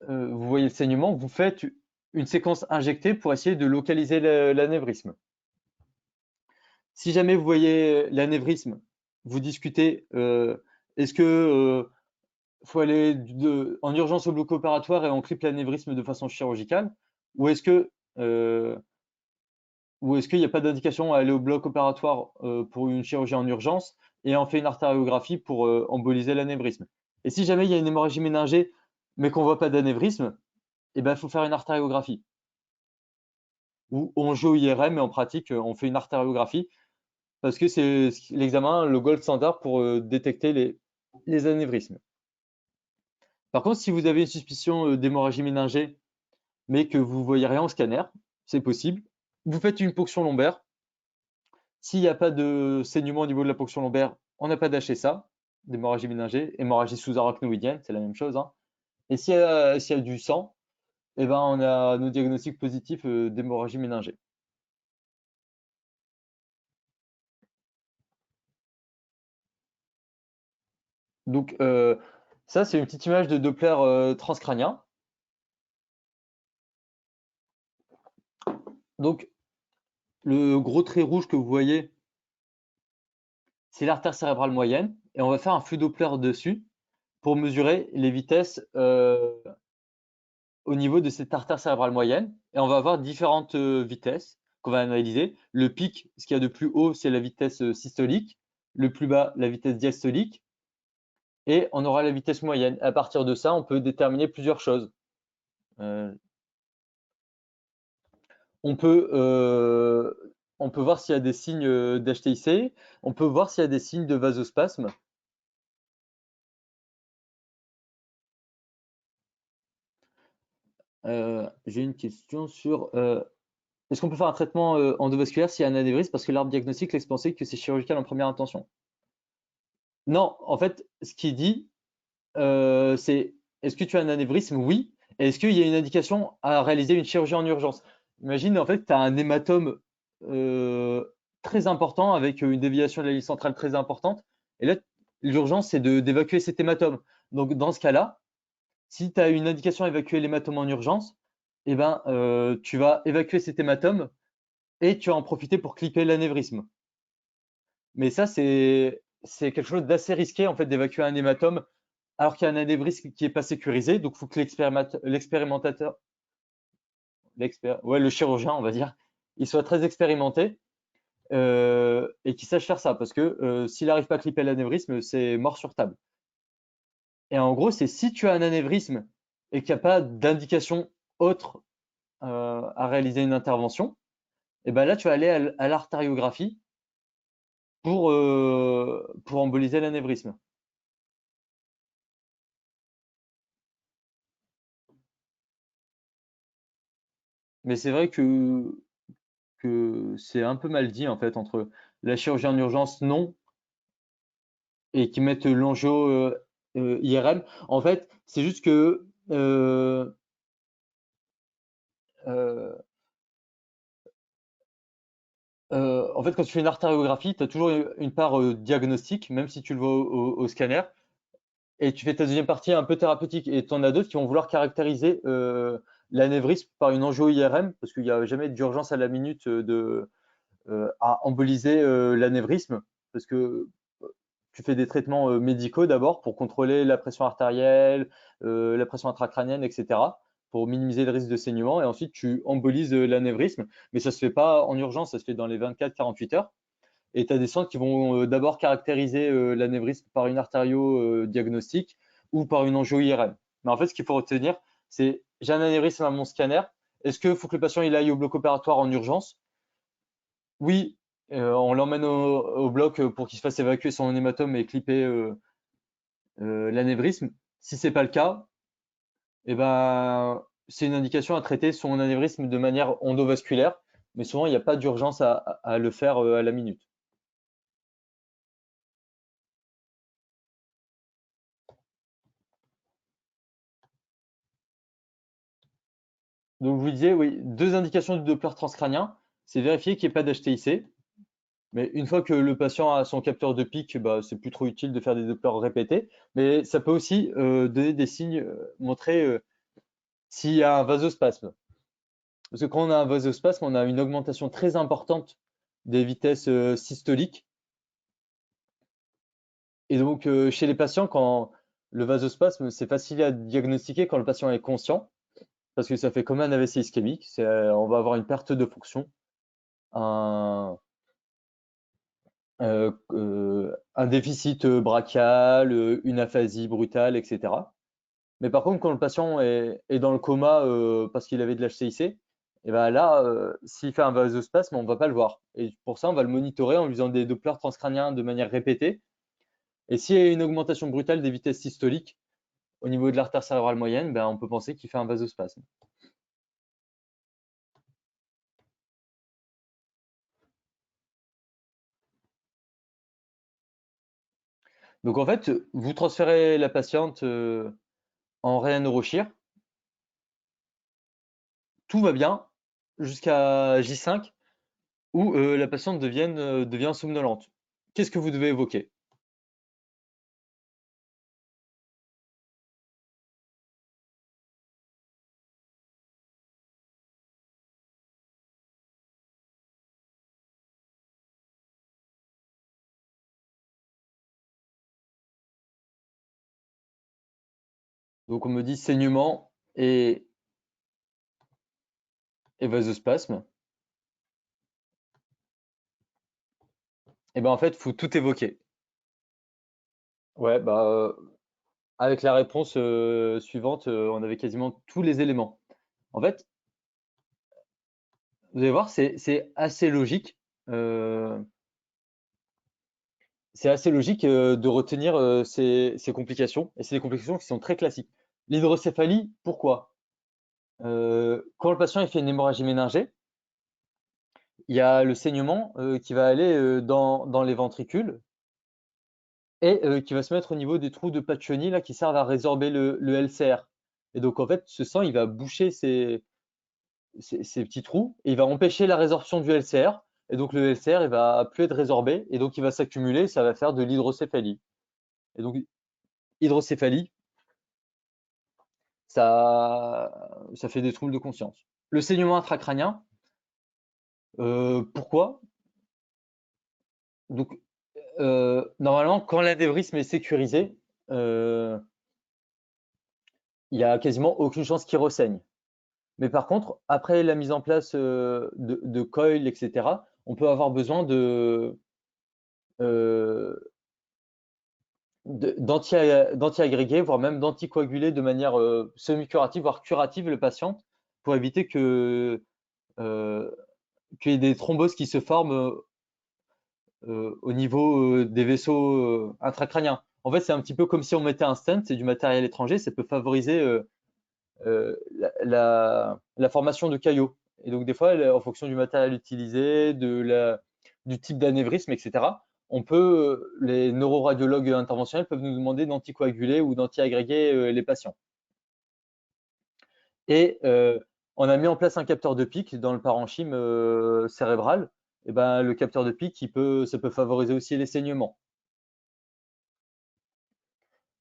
vous voyez le saignement, vous faites une séquence injectée pour essayer de localiser l'anévrisme. Si jamais vous voyez l'anévrisme, vous discutez, est-ce que faut aller en urgence au bloc opératoire et on clip l'anévrisme de façon chirurgicale, ou est-ce que qu'il n'y a pas d'indication à aller au bloc opératoire pour une chirurgie en urgence et on fait une artériographie pour emboliser l'anévrisme. Et si jamais il y a une hémorragie méningée mais qu'on voit pas d'anévrisme, eh ben, il faut faire une artériographie. Ou on joue au IRM et en pratique, on fait une artériographie parce que c'est l'examen, le gold standard pour détecter les anévrismes. Par contre, si vous avez une suspicion d'hémorragie méningée, mais que vous voyez rien au scanner, c'est possible. Vous faites une ponction lombaire. S'il n'y a pas de saignement au niveau de la ponction lombaire, on n'a pas d'HSA, d'hémorragie méningée, hémorragie sous-arachnoïdienne, c'est la même chose, hein. Et s'il y a du sang, eh ben, on a nos diagnostics positifs d'hémorragie méningée. Donc, ça, c'est une petite image de Doppler transcrânien. Donc, le gros trait rouge que vous voyez, c'est l'artère cérébrale moyenne. Et on va faire un flux Doppler dessus pour mesurer les vitesses au niveau de cette artère cérébrale moyenne. Et on va avoir différentes vitesses qu'on va analyser. Le pic, ce qu'il y a de plus haut, c'est la vitesse systolique. Le plus bas, la vitesse diastolique. Et on aura la vitesse moyenne. À partir de ça, on peut déterminer plusieurs choses. Euh, on peut, euh, on peut voir s'il y a des signes d'HTIC. On peut voir s'il y a des signes de vasospasme. J'ai une question sur est-ce qu'on peut faire un traitement endovasculaire s'il y a un anévrisme parce que l'arbre diagnostique laisse penser que c'est chirurgical en première intention? Non, en fait, ce qu'il dit, c'est est-ce que tu as un anévrisme? Oui. Et est-ce qu'il y a une indication à réaliser une chirurgie en urgence? Imagine, en fait, tu as un hématome euh, très important avec une déviation de la ligne centrale très importante. Et là, l'urgence, c'est d'évacuer cet hématome. Donc, dans ce cas-là, si tu as une indication à évacuer l'hématome en urgence, eh ben, tu vas évacuer cet hématome et tu vas en profiter pour clipper l'anévrisme. Mais ça, c'est quelque chose d'assez risqué en fait d'évacuer un hématome alors qu'il y a un anévrisme qui est pas sécurisé. Donc, il faut que l'expérimentateur, ouais, le chirurgien, on va dire, il soit très expérimenté et qu'il sache faire ça parce que s'il n'arrive pas à clipper l'anévrisme, c'est mort sur table. Et en gros, c'est si tu as un anévrisme et qu'il n'y a pas d'indication autre à réaliser une intervention, et ben là, tu vas aller à l'artériographie pour emboliser l'anévrisme. Mais c'est vrai que c'est un peu mal dit en fait entre la chirurgie en urgence non et qui mettent l'angio IRM. En fait, c'est juste que euh, en fait, quand tu fais une artériographie, tu as toujours une part diagnostique, même si tu le vois au scanner, et tu fais ta deuxième partie un peu thérapeutique. Et tu en as d'autres qui vont vouloir caractériser l'anévrisme par une angio IRM, parce qu'il n'y a jamais d'urgence à la minute à emboliser l'anévrisme, parce que tu fais des traitements médicaux d'abord pour contrôler la pression artérielle, la pression intracrânienne, etc., pour minimiser le risque de saignement. Et ensuite, tu embolises l'anévrisme. Mais ça ne se fait pas en urgence, ça se fait dans les 24-48 heures. Et tu as des centres qui vont d'abord caractériser l'anévrisme par une artério-diagnostic ou par une angio-IRM. Mais en fait, ce qu'il faut retenir, c'est j'ai un anévrisme à mon scanner. Est-ce qu'il faut que le patient il aille au bloc opératoire en urgence? Oui, on l'emmène au bloc pour qu'il se fasse évacuer son hématome et clipper l'anévrisme. Si c'est pas le cas, eh ben, c'est une indication à traiter son anévrisme de manière endovasculaire, mais souvent il n'y a pas d'urgence à le faire à la minute. Donc, je vous disais, oui, deux indications du Doppler transcranien, c'est vérifier qu'il n'y ait pas d'HTIC. Mais une fois que le patient a son capteur de pic, bah, c'est plus trop utile de faire des Dopplers répétés. Mais ça peut aussi donner des signes, montrer s'il y a un vasospasme. Parce que quand on a un vasospasme, on a une augmentation très importante des vitesses systoliques. Et donc, chez les patients, quand le vasospasme, c'est facile à diagnostiquer quand le patient est conscient, parce que ça fait comme un AVC ischémique. On va avoir une perte de fonction, un, un déficit brachial, une aphasie brutale, etc. Mais par contre, quand le patient est dans le coma parce qu'il avait de l'HCIC, et ben là, s'il fait un vasospasme, on ne va pas le voir. Et pour ça, on va le monitorer en lui faisant des Dopplers transcrâniens de manière répétée. Et s'il y a une augmentation brutale des vitesses systoliques au niveau de l'artère cérébrale moyenne, ben, on peut penser qu'il fait un vasospasme. Donc en fait, vous transférez la patiente en réaneurochir, tout va bien jusqu'à J5 où la patiente devient somnolente. Qu'est-ce que vous devez évoquer? Donc on me dit saignement et vasospasme. Et ben en fait, il faut tout évoquer. Ouais, bah avec la réponse suivante, on avait quasiment tous les éléments. En fait, vous allez voir, c'est assez logique. euh, c'est assez logique de retenir ces complications. Et c'est des complications qui sont très classiques. L'hydrocéphalie, pourquoi? Quand le patient il fait une hémorragie méningée, il y a le saignement qui va aller dans les ventricules et qui va se mettre au niveau des trous de Pacchioni là, qui servent à résorber le LCR. Et donc, en fait, ce sang, il va boucher ces petits trous et il va empêcher la résorption du LCR. Et donc, le LCR, il va plus être résorbé et donc il va s'accumuler, ça va faire de l'hydrocéphalie. Et donc, hydrocéphalie, ça fait des troubles de conscience. Le saignement intracrânien, pourquoi? Donc, normalement, quand l'anévrisme est sécurisé, il n'y a quasiment aucune chance qu'il ressaigne. Mais par contre, après la mise en place de coil, etc., on peut avoir besoin euh, d'anti-agrégés, voire même d'anticoaguler de manière semi-curative, voire curative le patient, pour éviter euh, qu'il y ait des thromboses qui se forment au niveau des vaisseaux intracrâniens. En fait, c'est un petit peu comme si on mettait un stent, c'est du matériel étranger, ça peut favoriser la formation de caillots. Et donc, des fois, en fonction du matériel utilisé, du type d'anévrisme, etc., les neuroradiologues interventionnels peuvent nous demander d'anticoaguler ou d'anti-agréger les patients. Et on a mis en place un capteur de pic dans le parenchyme cérébral. Et ben, le capteur de pic, ça peut favoriser aussi les saignements.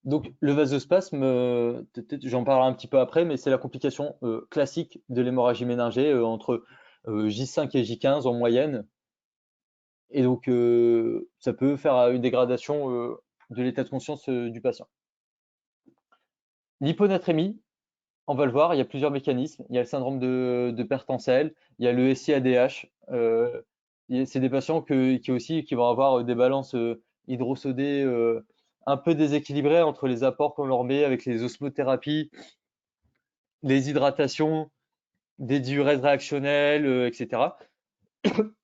Donc, le vasospasme, j'en parlerai un petit peu après, mais c'est la complication classique de l'hémorragie méningée entre J5 et J15 en moyenne. Et donc, ça peut faire une dégradation de l'état de conscience du patient. L'hyponatrémie, on va le voir, il y a plusieurs mécanismes. Il y a le syndrome de Pertencel, il y a le SIADH. C'est des patients qui vont avoir des balances hydrosodées un peu déséquilibrées entre les apports qu'on leur met avec les osmothérapies, les hydratations, des diurèses réactionnelles, etc.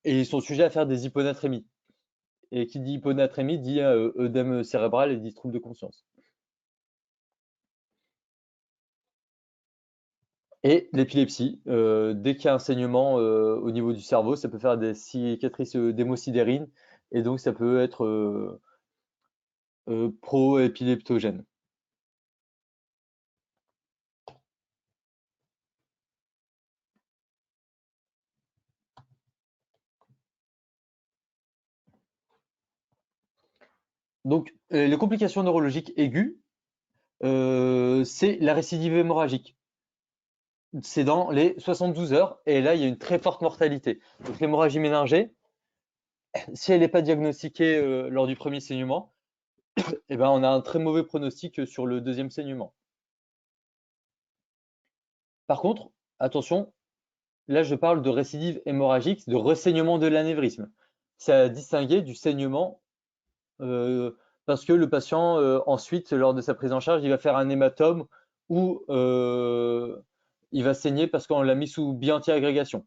Et ils sont sujets à faire des hyponatrémies. Et qui dit hyponatrémie dit œdème cérébral et dit trouble de conscience. Et l'épilepsie, dès qu'il y a un saignement au niveau du cerveau, ça peut faire des cicatrices d'hémosidérine et donc ça peut être pro-épileptogène. Donc, les complications neurologiques aiguës, c'est la récidive hémorragique. C'est dans les 72 heures et là, il y a une très forte mortalité. Donc, l'hémorragie méningée, si elle n'est pas diagnostiquée lors du premier saignement, eh ben, on a un très mauvais pronostic sur le deuxième saignement. Par contre, attention, là, je parle de récidive hémorragique, de ressaignement de l'anévrisme. C'est à distinguer du saignement parce que le patient, ensuite, lors de sa prise en charge, il va faire un hématome ou il va saigner parce qu'on l'a mis sous bi-anti-agrégation.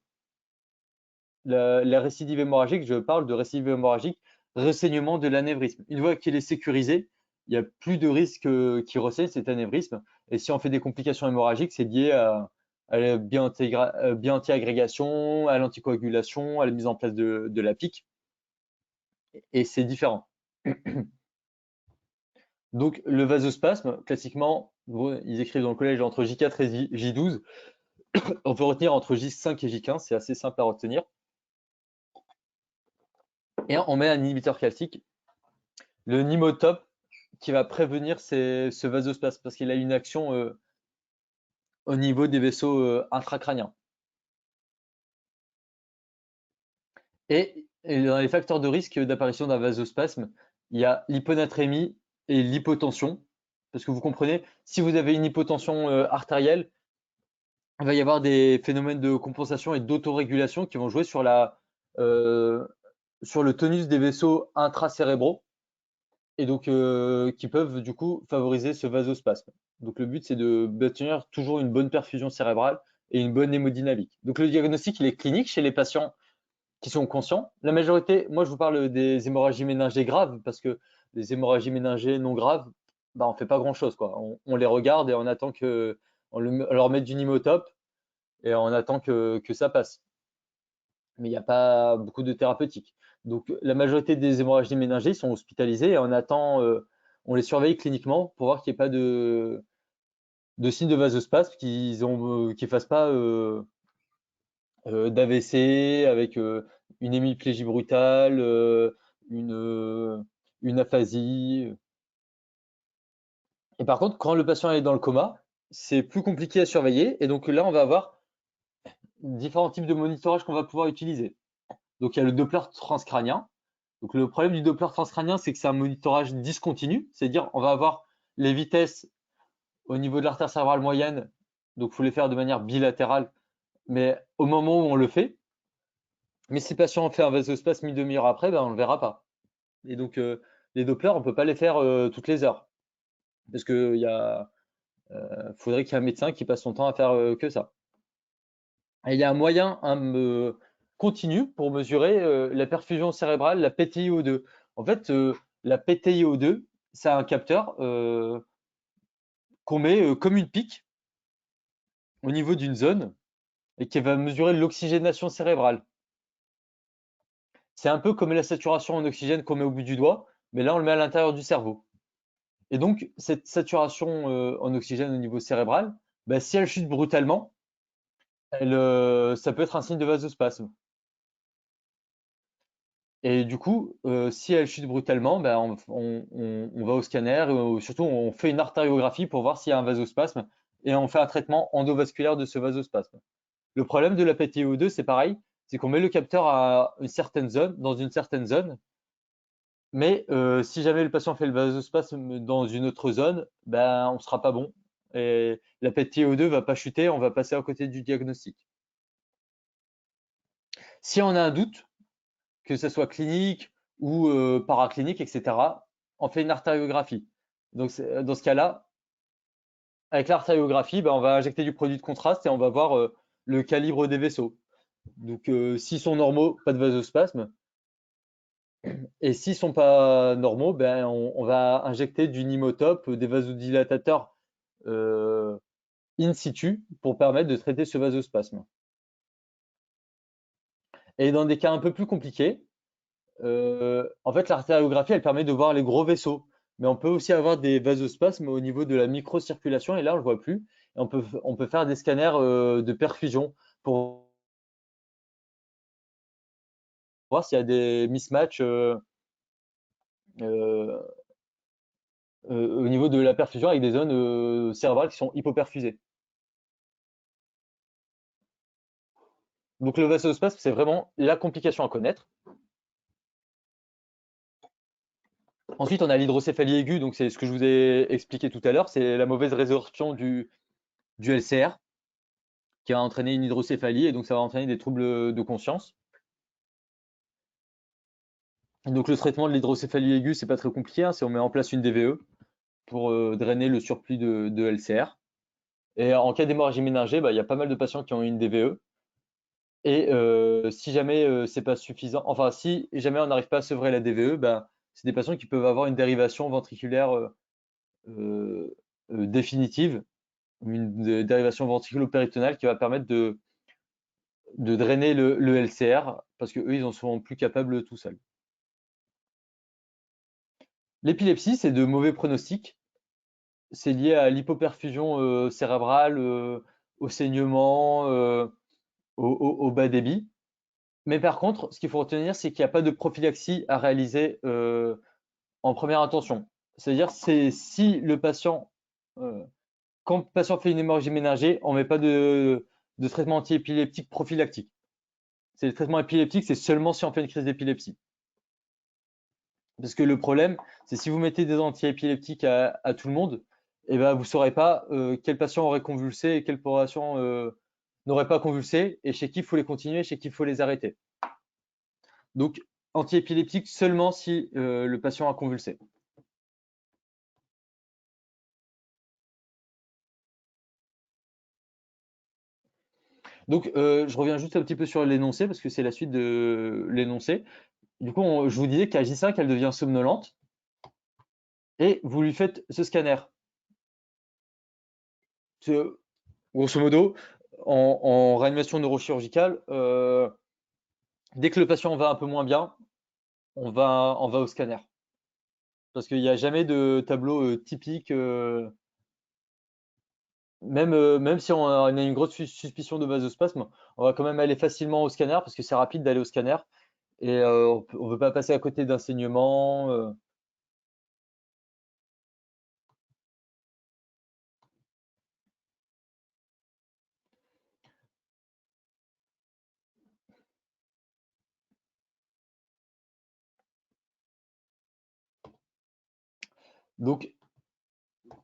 La récidive hémorragique, je parle de récidive hémorragique, ressaignement de l'anévrisme. Une fois qu'il est sécurisé, il n'y a plus de risque qu'il ressaigne cet anévrisme. Et si on fait des complications hémorragiques, c'est lié à la bi-anti-agrégation, à l'anticoagulation, à la mise en place de la PIC. Et c'est différent. Donc, le vasospasme, classiquement, ils écrivent dans le collège entre J4 et J12. On peut retenir entre J5 et J15, c'est assez simple à retenir. Et on met un inhibiteur calcique, le Nimotop, qui va prévenir ce vasospasme parce qu'il a une action au niveau des vaisseaux intracrâniens. Et dans les facteurs de risque d'apparition d'un vasospasme, il y a l'hyponatrémie et l'hypotension. Parce que vous comprenez, si vous avez une hypotension artérielle, il va y avoir des phénomènes de compensation et d'autorégulation qui vont jouer euh, sur le tonus des vaisseaux intracérébraux et donc qui peuvent du coup favoriser ce vasospasme. Donc le but c'est de maintenir toujours une bonne perfusion cérébrale et une bonne hémodynamique. Donc le diagnostic il est clinique chez les patients qui sont conscients. La majorité, moi je vous parle des hémorragies méningées graves parce que les hémorragies méningées non graves, bah, on fait pas grand chose quoi. On les regarde et on attend que on leur mette du Nimotop et on attend que ça passe. Mais il n'y a pas beaucoup de thérapeutiques. Donc la majorité des hémorragies méningées sont hospitalisées et on attend, on les surveille cliniquement pour voir qu'il n'y ait pas de signes de vasospasme, qu'ils ne fassent pas d'AVC avec une hémiplégie brutale, une, euh, une aphasie. Et par contre, quand le patient est dans le coma, c'est plus compliqué à surveiller. Et donc là, on va avoir différents types de monitorage qu'on va pouvoir utiliser. Donc il y a le Doppler transcrânien. Donc le problème du Doppler transcrânien, c'est que c'est un monitorage discontinu, c'est-à-dire on va avoir les vitesses au niveau de l'artère cérébrale moyenne, donc il faut les faire de manière bilatérale, mais au moment où on le fait. Mais si le patient fait un vasospasme une demi-heure après, ben, on ne le verra pas. Et donc les Dopplers, on ne peut pas les faire toutes les heures, parce qu'il faudrait qu'il y ait un médecin qui passe son temps à faire que ça. Et il y a un moyen continu pour mesurer la perfusion cérébrale, la PTiO2. En fait, la PTiO2, c'est un capteur qu'on met comme une pique au niveau d'une zone et qui va mesurer l'oxygénation cérébrale. C'est un peu comme la saturation en oxygène qu'on met au bout du doigt, mais là on le met à l'intérieur du cerveau. Et donc cette saturation en oxygène au niveau cérébral, bah, si elle chute brutalement, ça peut être un signe de vasospasme. Et du coup, si elle chute brutalement, ben, on va au scanner, surtout on fait une artériographie pour voir s'il y a un vasospasme et on fait un traitement endovasculaire de ce vasospasme. Le problème de la PTO2, c'est pareil, c'est qu'on met le capteur à une certaine zone, dans une certaine zone, mais si jamais le patient fait le vasospasme dans une autre zone, ben, on ne sera pas bon. Et la PTO2 va pas chuter, on va passer à côté du diagnostic. Si on a un doute, que ce soit clinique ou paraclinique, etc., on fait une artériographie. Donc, dans ce cas-là, avec l'artériographie, ben, on va injecter du produit de contraste et on va voir le calibre des vaisseaux. Donc, s'ils sont normaux, pas de vasospasme. Et s'ils sont pas normaux, ben, on va injecter du Nimotop, des vasodilatateurs euh, in situ pour permettre de traiter ce vasospasme. Et dans des cas un peu plus compliqués, en fait, l'artériographie, elle permet de voir les gros vaisseaux. Mais on peut aussi avoir des vasospasmes au niveau de la microcirculation, et là, on ne le voit plus. Et on peut faire des scanners de perfusion pour voir s'il y a des mismatchs au niveau de la perfusion avec des zones cérébrales qui sont hypoperfusées. Donc le vasospasme, c'est vraiment la complication à connaître. Ensuite, on a l'hydrocéphalie aiguë, donc c'est ce que je vous ai expliqué tout à l'heure, c'est la mauvaise résorption du LCR qui va entraîner une hydrocéphalie et donc ça va entraîner des troubles de conscience. Et donc le traitement de l'hydrocéphalie aiguë, c'est pas très compliqué, hein, c'est on met en place une DVE pour drainer le surplus de LCR. Et en cas d'hémorragie méningée, bah, il y a pas mal de patients qui ont une DVE. Et si jamais c'est pas suffisant, enfin si jamais on n'arrive pas à sevrer la DVE, bah, c'est des patients qui peuvent avoir une dérivation ventriculaire euh, définitive, une dérivation ventriculo-péritonale qui va permettre de drainer le LCR parce que eux, ils en sont plus capables tout seuls. L'épilepsie, c'est de mauvais pronostics. C'est lié à l'hypoperfusion cérébrale, au saignement, au bas débit. Mais par contre, ce qu'il faut retenir, c'est qu'il n'y a pas de prophylaxie à réaliser en première intention. C'est-à-dire, c'est si le patient, euh, quand le patient fait une hémorragie méningée, on ne met pas de traitement antiépileptique prophylactique. C'est le traitement épileptique, c'est seulement si on fait une crise d'épilepsie. Parce que le problème, c'est si vous mettez des antiépileptiques à tout le monde, eh ben, vous ne saurez pas quel patient aurait convulsé et quel patient n'aurait pas convulsé, et chez qui il faut les continuer, et chez qui il faut les arrêter. Donc, antiépileptique seulement si le patient a convulsé. Donc, je reviens juste un petit peu sur l'énoncé, parce que c'est la suite de l'énoncé. Du coup, je vous disais qu'à J5, elle devient somnolente, et vous lui faites ce scanner. Grosso modo, en réanimation neurochirurgicale, dès que le patient va un peu moins bien, on va au scanner. Parce qu'il n'y a jamais de tableau typique, même si on a une grosse suspicion de vasospasme, on va quand même aller facilement au scanner parce que c'est rapide d'aller au scanner et on ne veut pas passer à côté d'un saignement. Donc,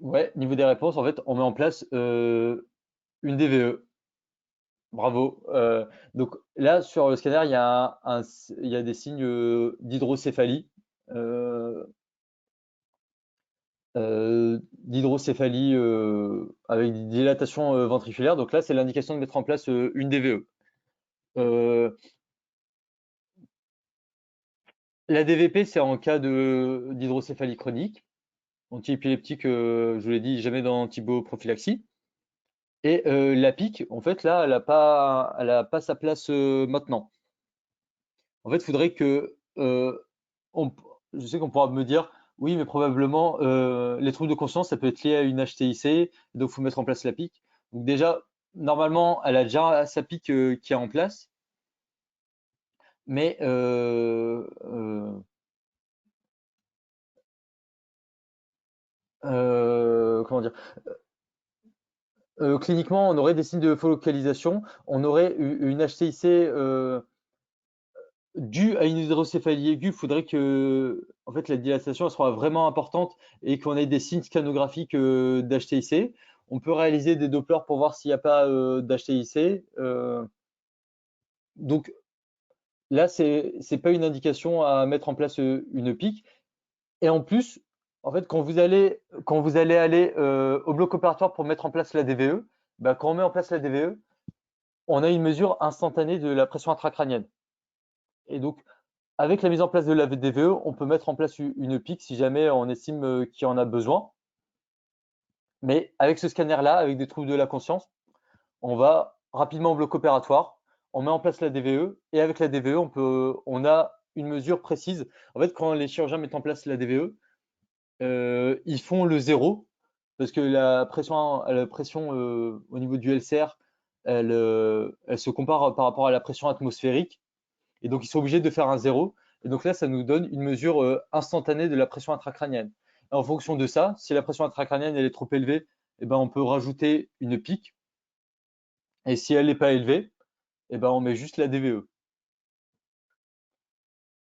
ouais, niveau des réponses, en fait, on met en place une DVE. Bravo. Donc là, sur le scanner, il y a des signes d'hydrocéphalie. euh, D'hydrocéphalie avec des dilatations ventriculaires. Donc là, c'est l'indication de mettre en place une DVE. Euh, la DVP, c'est en cas d'hydrocéphalie chronique. Antiépileptique, je vous l'ai dit, jamais d'antibio-prophylaxie. Et la PIC, en fait, là, elle a pas sa place maintenant. En fait, il faudrait que on- je sais qu'on pourra me dire, oui, mais probablement, les troubles de conscience, ça peut être lié à une HTIC, donc il faut mettre en place la PIC. Donc déjà, normalement, elle a déjà sa PIC qui est en place, mais comment dire, cliniquement, on aurait des signes de focalisation, on aurait une HTIC due à une hydrocéphalie aiguë, il faudrait que en fait, la dilatation elle soit vraiment importante et qu'on ait des signes scanographiques d'HTIC. On peut réaliser des Dopplers pour voir s'il n'y a pas d'HTIC. Donc là, c'est pas une indication à mettre en place une PIC. Et en plus, en fait, quand vous allez aller au bloc opératoire pour mettre en place la DVE, bah, quand on met en place la DVE, on a une mesure instantanée de la pression intracrânienne. Et donc, avec la mise en place de la DVE, on peut mettre en place une PIC si jamais on estime qu'il y en a besoin. Mais avec ce scanner-là, avec des troubles de la conscience, on va rapidement au bloc opératoire, on met en place la DVE, et avec la DVE, on a une mesure précise. En fait, quand les chirurgiens mettent en place la DVE, ils font le zéro, parce que la pression au niveau du LCR, elle se compare par rapport à la pression atmosphérique. Et donc, ils sont obligés de faire un zéro. Et donc là, ça nous donne une mesure instantanée de la pression intracrânienne. En fonction de ça, si la pression intracrânienne elle est trop élevée, eh ben, on peut rajouter une pique. Et si elle n'est pas élevée, eh ben, on met juste la DVE.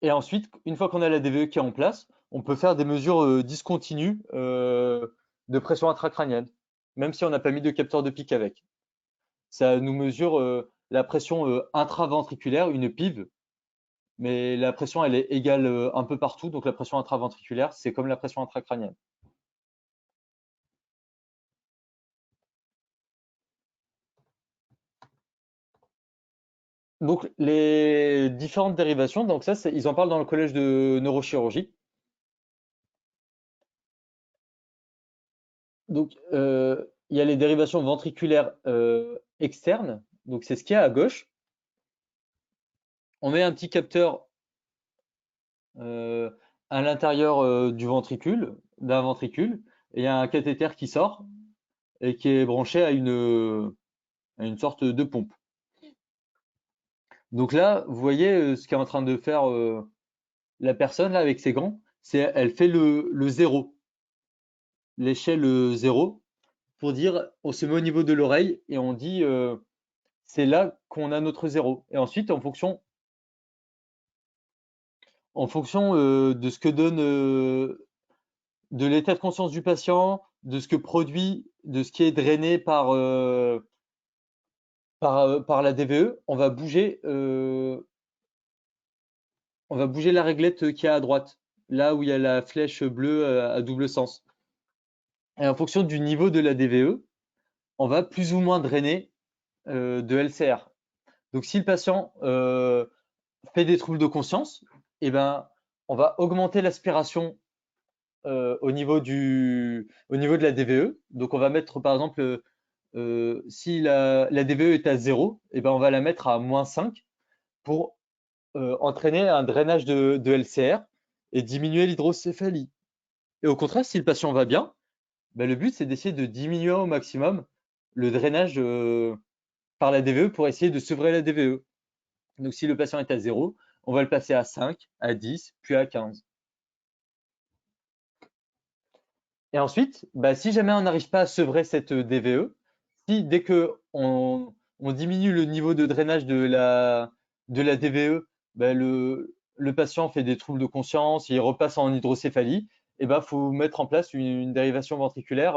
Et ensuite, une fois qu'on a la DVE qui est en place, on peut faire des mesures discontinues de pression intracrânienne, même si on n'a pas mis de capteur de pic avec. Ça nous mesure la pression intraventriculaire, une PIV, mais la pression elle est égale un peu partout, donc la pression intraventriculaire, c'est comme la pression intracrânienne. Donc les différentes dérivations, donc ça, ils en parlent dans le collège de neurochirurgie. Donc il y a les dérivations ventriculaires externes, donc c'est ce qu'il y a à gauche. On met un petit capteur euh, à l'intérieur du ventricule, d'un ventricule, et il y a un cathéter qui sort et qui est branché à une sorte de pompe. Donc là, vous voyez ce qu'est en train de faire la personne là avec ses gants, c'est elle fait le zéro, l'échelle zéro, pour dire on se met au niveau de l'oreille et on dit c'est là qu'on a notre zéro. Et ensuite, en fonction de ce que donne, de l'état de conscience du patient, de ce que produit, de ce qui est drainé par la DVE, on va bouger la réglette qui est à droite, là où il y a la flèche bleue à double sens. Et en fonction du niveau de la DVE, on va plus ou moins drainer de LCR. Donc si le patient fait des troubles de conscience, eh ben, on va augmenter l'aspiration au niveau de la DVE. Donc on va mettre par exemple, si la DVE est à 0, eh ben, on va la mettre à -5 pour entraîner un drainage de LCR et diminuer l'hydrocéphalie. Et au contraire, si le patient va bien, ben, le but c'est d'essayer de diminuer au maximum le drainage par la DVE pour essayer de sevrer la DVE. Donc si le patient est à 0, on va le passer à 5, à 10, puis à 15. Et ensuite, bah, si jamais on n'arrive pas à sevrer cette DVE, si dès que on diminue le niveau de drainage de la DVE, bah, le patient fait des troubles de conscience, il repasse en hydrocéphalie, et ben faut mettre en place une dérivation ventriculaire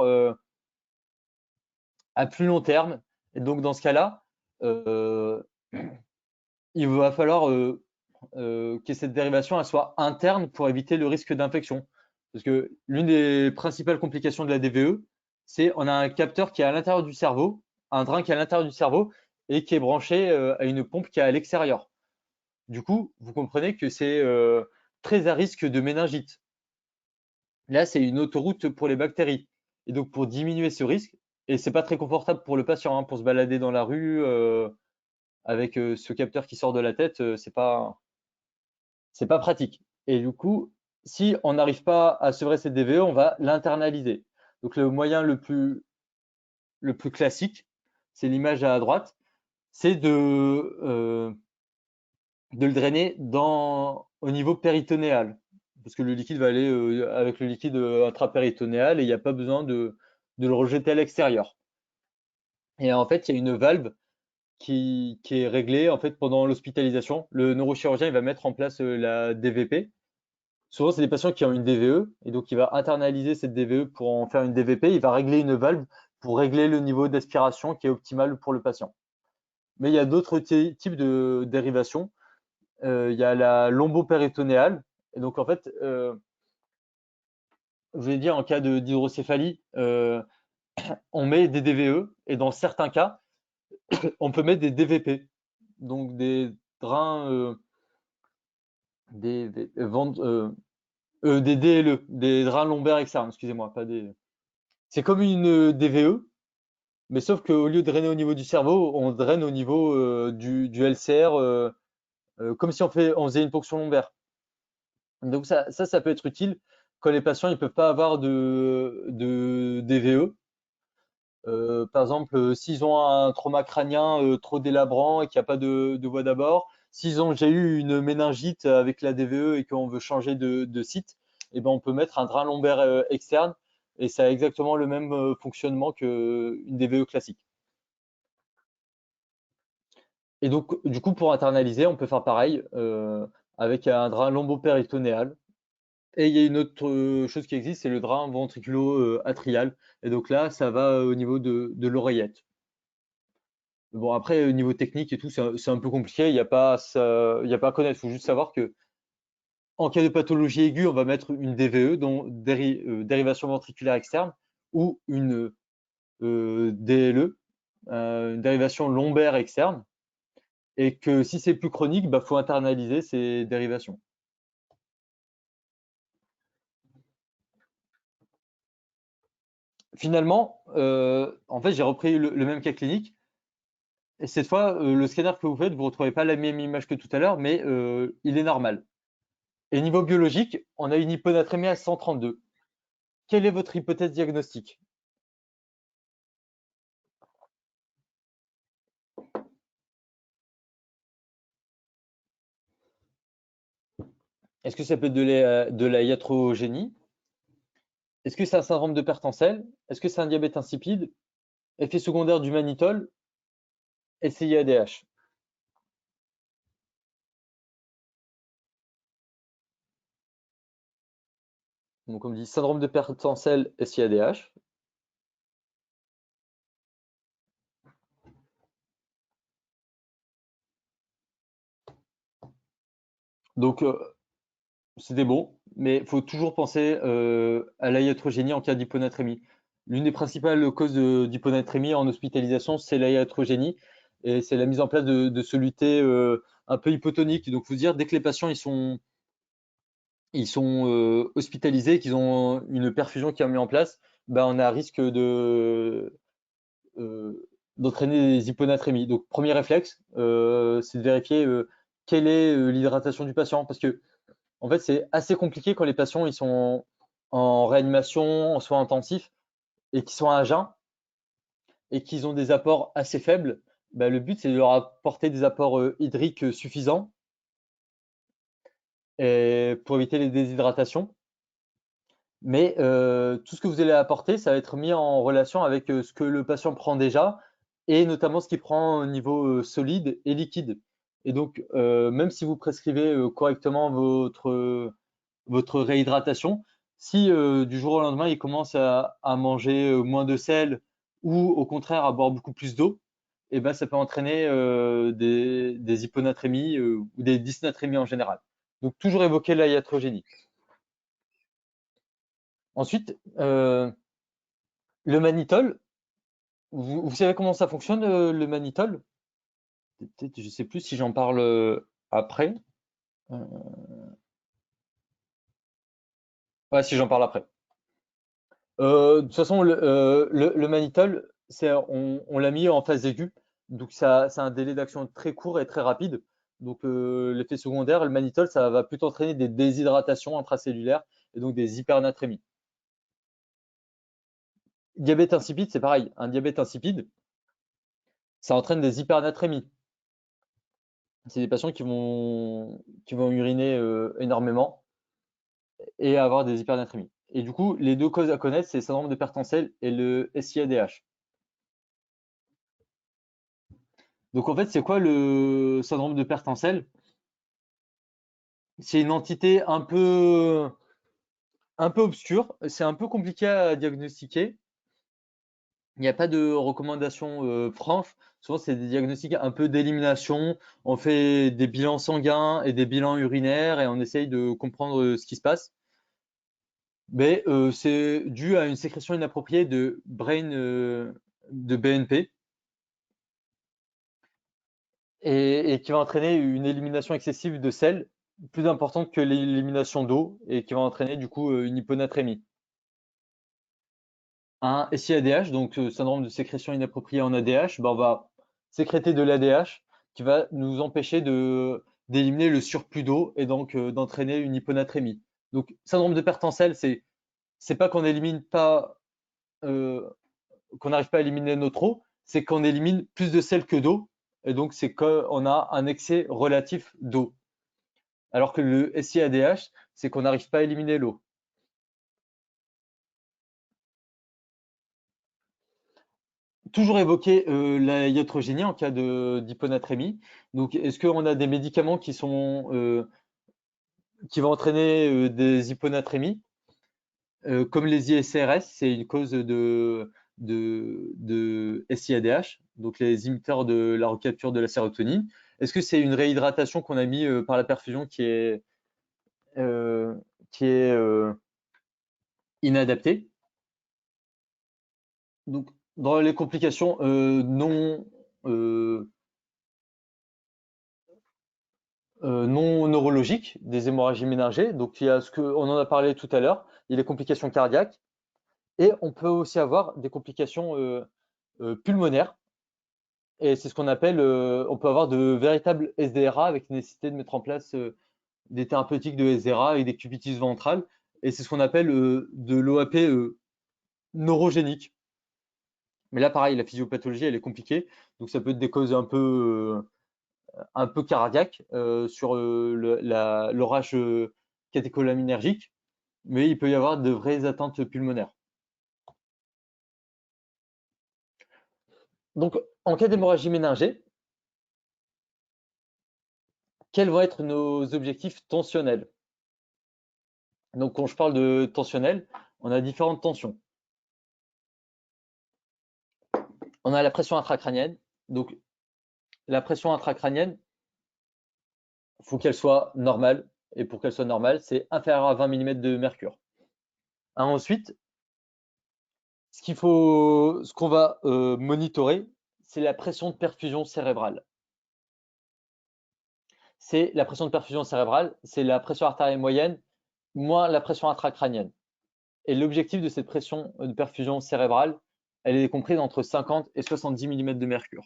à plus long terme. Et donc dans ce cas-là, euh, il va falloir que cette dérivation elle soit interne pour éviter le risque d'infection. Parce que l'une des principales complications de la DVE, c'est on a un capteur qui est à l'intérieur du cerveau, un drain qui est à l'intérieur du cerveau et qui est branché à une pompe qui est à l'extérieur. Du coup, vous comprenez que c'est très à risque de méningite. Là, c'est une autoroute pour les bactéries. Et donc, pour diminuer ce risque, et c'est pas très confortable pour le patient, hein, pour se balader dans la rue avec ce capteur qui sort de la tête, c'est pas pratique. Et du coup, si on n'arrive pas à sevrer cette DVE, on va l'internaliser. Donc le moyen le plus classique, c'est l'image à droite, c'est de le drainer au niveau péritonéal. Parce que le liquide va aller avec le liquide intrapéritonéal et il n'y a pas besoin de le rejeter à l'extérieur. Et en fait, il y a une valve qui est réglée en fait pendant l'hospitalisation. Le neurochirurgien il va mettre en place la DVP. Souvent, c'est des patients qui ont une DVE et donc il va internaliser cette DVE pour en faire une DVP. Il va régler une valve pour régler le niveau d'aspiration qui est optimal pour le patient. Mais il y a d'autres types de dérivations. Il y a la lombopéritonéale. Et donc, en fait, je vais dire en cas d'hydrocéphalie, on met des DVE et dans certains cas, on peut mettre des DVP. Donc, des drains, des DLE, des drains lombaires externes, excusez-moi, pas des. C'est comme une DVE, mais sauf qu'au lieu de drainer au niveau du cerveau, on draine au niveau du LCR, comme si on faisait une ponction lombaire. Donc ça peut être utile quand les patients ils peuvent pas avoir de DVE. Par exemple, s'ils ont un trauma crânien trop délabrant et qu'il n'y a pas de voie d'abord, s'ils ont déjà eu une méningite avec la DVE et qu'on veut changer de site, et ben on peut mettre un drain lombaire externe et ça a exactement le même fonctionnement qu'une DVE classique. Et donc, du coup, pour internaliser, on peut faire pareil avec un drain lombo-péritonéal. Et il y a une autre chose qui existe, c'est le drain ventriculo-atrial. Et donc là, ça va au niveau de l'oreillette. Bon, après, au niveau technique et tout, c'est un peu compliqué. Il y a pas à connaître. Il faut juste savoir que en cas de pathologie aiguë, on va mettre une DVE, donc dérivation ventriculaire externe, ou une DLE, une dérivation lombaire externe. Et que si c'est plus chronique, bah, faut internaliser ces dérivations. Finalement, en fait, j'ai repris le même cas clinique. Et cette fois, le scanner que vous faites, vous ne retrouvez pas la même image que tout à l'heure, mais il est normal. Et niveau biologique, on a une hyponatrémie à 132. Quelle est votre hypothèse diagnostique? Est-ce que ça peut être de la iatrogénie? Est-ce que c'est un syndrome de Pertencel? Est-ce que c'est un diabète insipide? Effet secondaire du mannitol? SIADH? Donc, on me dit syndrome de Pertencel, SIADH. Donc, c'était bon, mais il faut toujours penser à la iatrogénie en cas d'hyponatrémie. L'une des principales causes d'hyponatrémie en hospitalisation, c'est la iatrogénie et c'est la mise en place de solutés un peu hypotoniques. Donc, il faut se dire, dès que les patients ils sont hospitalisés, qu'ils ont une perfusion qui est mise en place, ben, on a un risque d'entraîner des hyponatrémies. Donc, premier réflexe, c'est de vérifier quelle est l'hydratation du patient. Parce que en fait, c'est assez compliqué quand les patients ils sont en réanimation, en soins intensifs et qu'ils sont à jeun et qu'ils ont des apports assez faibles. Bah, le but, c'est de leur apporter des apports hydriques suffisants et pour éviter les déshydratations. Mais tout ce que vous allez apporter, ça va être mis en relation avec ce que le patient prend déjà et notamment ce qu'il prend au niveau solide et liquide. Et donc, même si vous prescrivez correctement votre réhydratation. Si du jour au lendemain, il commence à manger moins de sel ou au contraire à boire beaucoup plus d'eau, eh ben, ça peut entraîner des hyponatrémies ou des dysnatrémies en général. Donc, toujours évoquer la iatrogénie. Ensuite, le mannitol, vous savez comment ça fonctionne, le mannitol? Peut-être, je ne sais plus si j'en parle après. Euh, ouais, si j'en parle après. De toute façon, le mannitol, on l'a mis en phase aiguë, donc ça a un délai d'action très court et très rapide. Donc l'effet secondaire, le mannitol, ça va plutôt entraîner des déshydratations intracellulaires et donc des hypernatrémies. Diabète insipide, c'est pareil. Un diabète insipide, ça entraîne des hypernatrémies. C'est des patients qui vont uriner énormément et avoir des hypernatrémies. Et du coup, les deux causes à connaître, c'est le syndrome de Pertencel et le SIADH. Donc en fait, c'est quoi le syndrome de Pertencel? C'est une entité un peu obscure, c'est un peu compliqué à diagnostiquer. Il n'y a pas de recommandation franche. Souvent, c'est des diagnostics un peu d'élimination. On fait des bilans sanguins et des bilans urinaires et on essaye de comprendre ce qui se passe. Mais c'est dû à une sécrétion inappropriée de BNP et qui va entraîner une élimination excessive de sel plus importante que l'élimination d'eau et qui va entraîner du coup une hyponatrémie. Un SIADH, donc syndrome de sécrétion inappropriée en ADH, ben, on va sécréter de l'ADH qui va nous empêcher d'éliminer le surplus d'eau et donc d'entraîner une hyponatrémie. Donc syndrome de Pertencel, c'est pas qu'on élimine pas euh, qu'on n'arrive pas à éliminer notre eau, c'est qu'on élimine plus de sel que d'eau et donc c'est qu'on a un excès relatif d'eau. Alors que le SIADH, c'est qu'on n'arrive pas à éliminer l'eau. toujours évoquer la iatrogénie en cas d'hyponatrémie. Donc, est-ce qu'on a des médicaments qui vont entraîner des hyponatrémies, comme les ISRS, c'est une cause de SIADH, donc les inhibiteurs de la recapture de la sérotonine. Est-ce que c'est une réhydratation qu'on a mis par la perfusion euh, qui est inadaptée? Donc, dans les complications euh, non neurologiques des hémorragies méningées, donc il y a on en a parlé tout à l'heure, il y a les complications cardiaques, et on peut aussi avoir des complications pulmonaires, et c'est ce qu'on appelle, on peut avoir de véritables SDRA avec nécessité de mettre en place des thérapeutiques de SDRA avec des cubitus ventrales, et c'est ce qu'on appelle de l'OAP neurogénique. Mais là, pareil, la physiopathologie, elle est compliquée, donc ça peut être des causes un peu cardiaques sur l'orage catécholaminergique, mais il peut y avoir de vraies atteintes pulmonaires. Donc, en cas d'hémorragie méningée, quels vont être nos objectifs tensionnels? Donc, quand je parle de tensionnel, on a différentes tensions. On a la pression intracrânienne. Donc, la pression intracrânienne, il faut qu'elle soit normale. Et pour qu'elle soit normale, c'est inférieur à 20 mm de mercure. Ensuite, ce qu'on va monitorer, c'est la pression de perfusion cérébrale. C'est la pression de perfusion cérébrale, c'est la pression artérielle moyenne moins la pression intracrânienne. Et l'objectif de cette pression de perfusion cérébrale, elle est comprise entre 50 et 70 mm de mercure.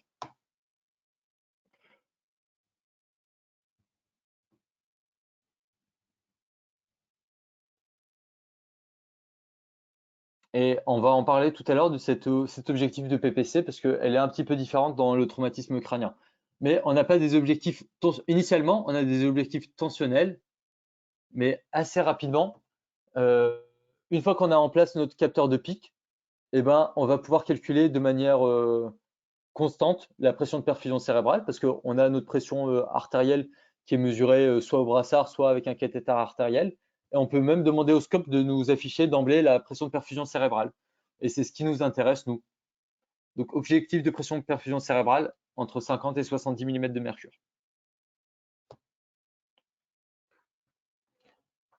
Et on va en parler tout à l'heure de cet objectif de PPC parce qu'elle est un petit peu différente dans le traumatisme crânien. Mais on n'a pas des objectifs, initialement, on a des objectifs tensionnels, mais assez rapidement, euh, une fois qu'on a en place notre capteur de pic, eh ben, on va pouvoir calculer de manière constante la pression de perfusion cérébrale parce qu'on a notre pression artérielle qui est mesurée soit au brassard, soit avec un cathéter artériel. Et on peut même demander au scope de nous afficher d'emblée la pression de perfusion cérébrale. Et c'est ce qui nous intéresse, nous. Donc, objectif de pression de perfusion cérébrale entre 50 et 70 mm de mercure.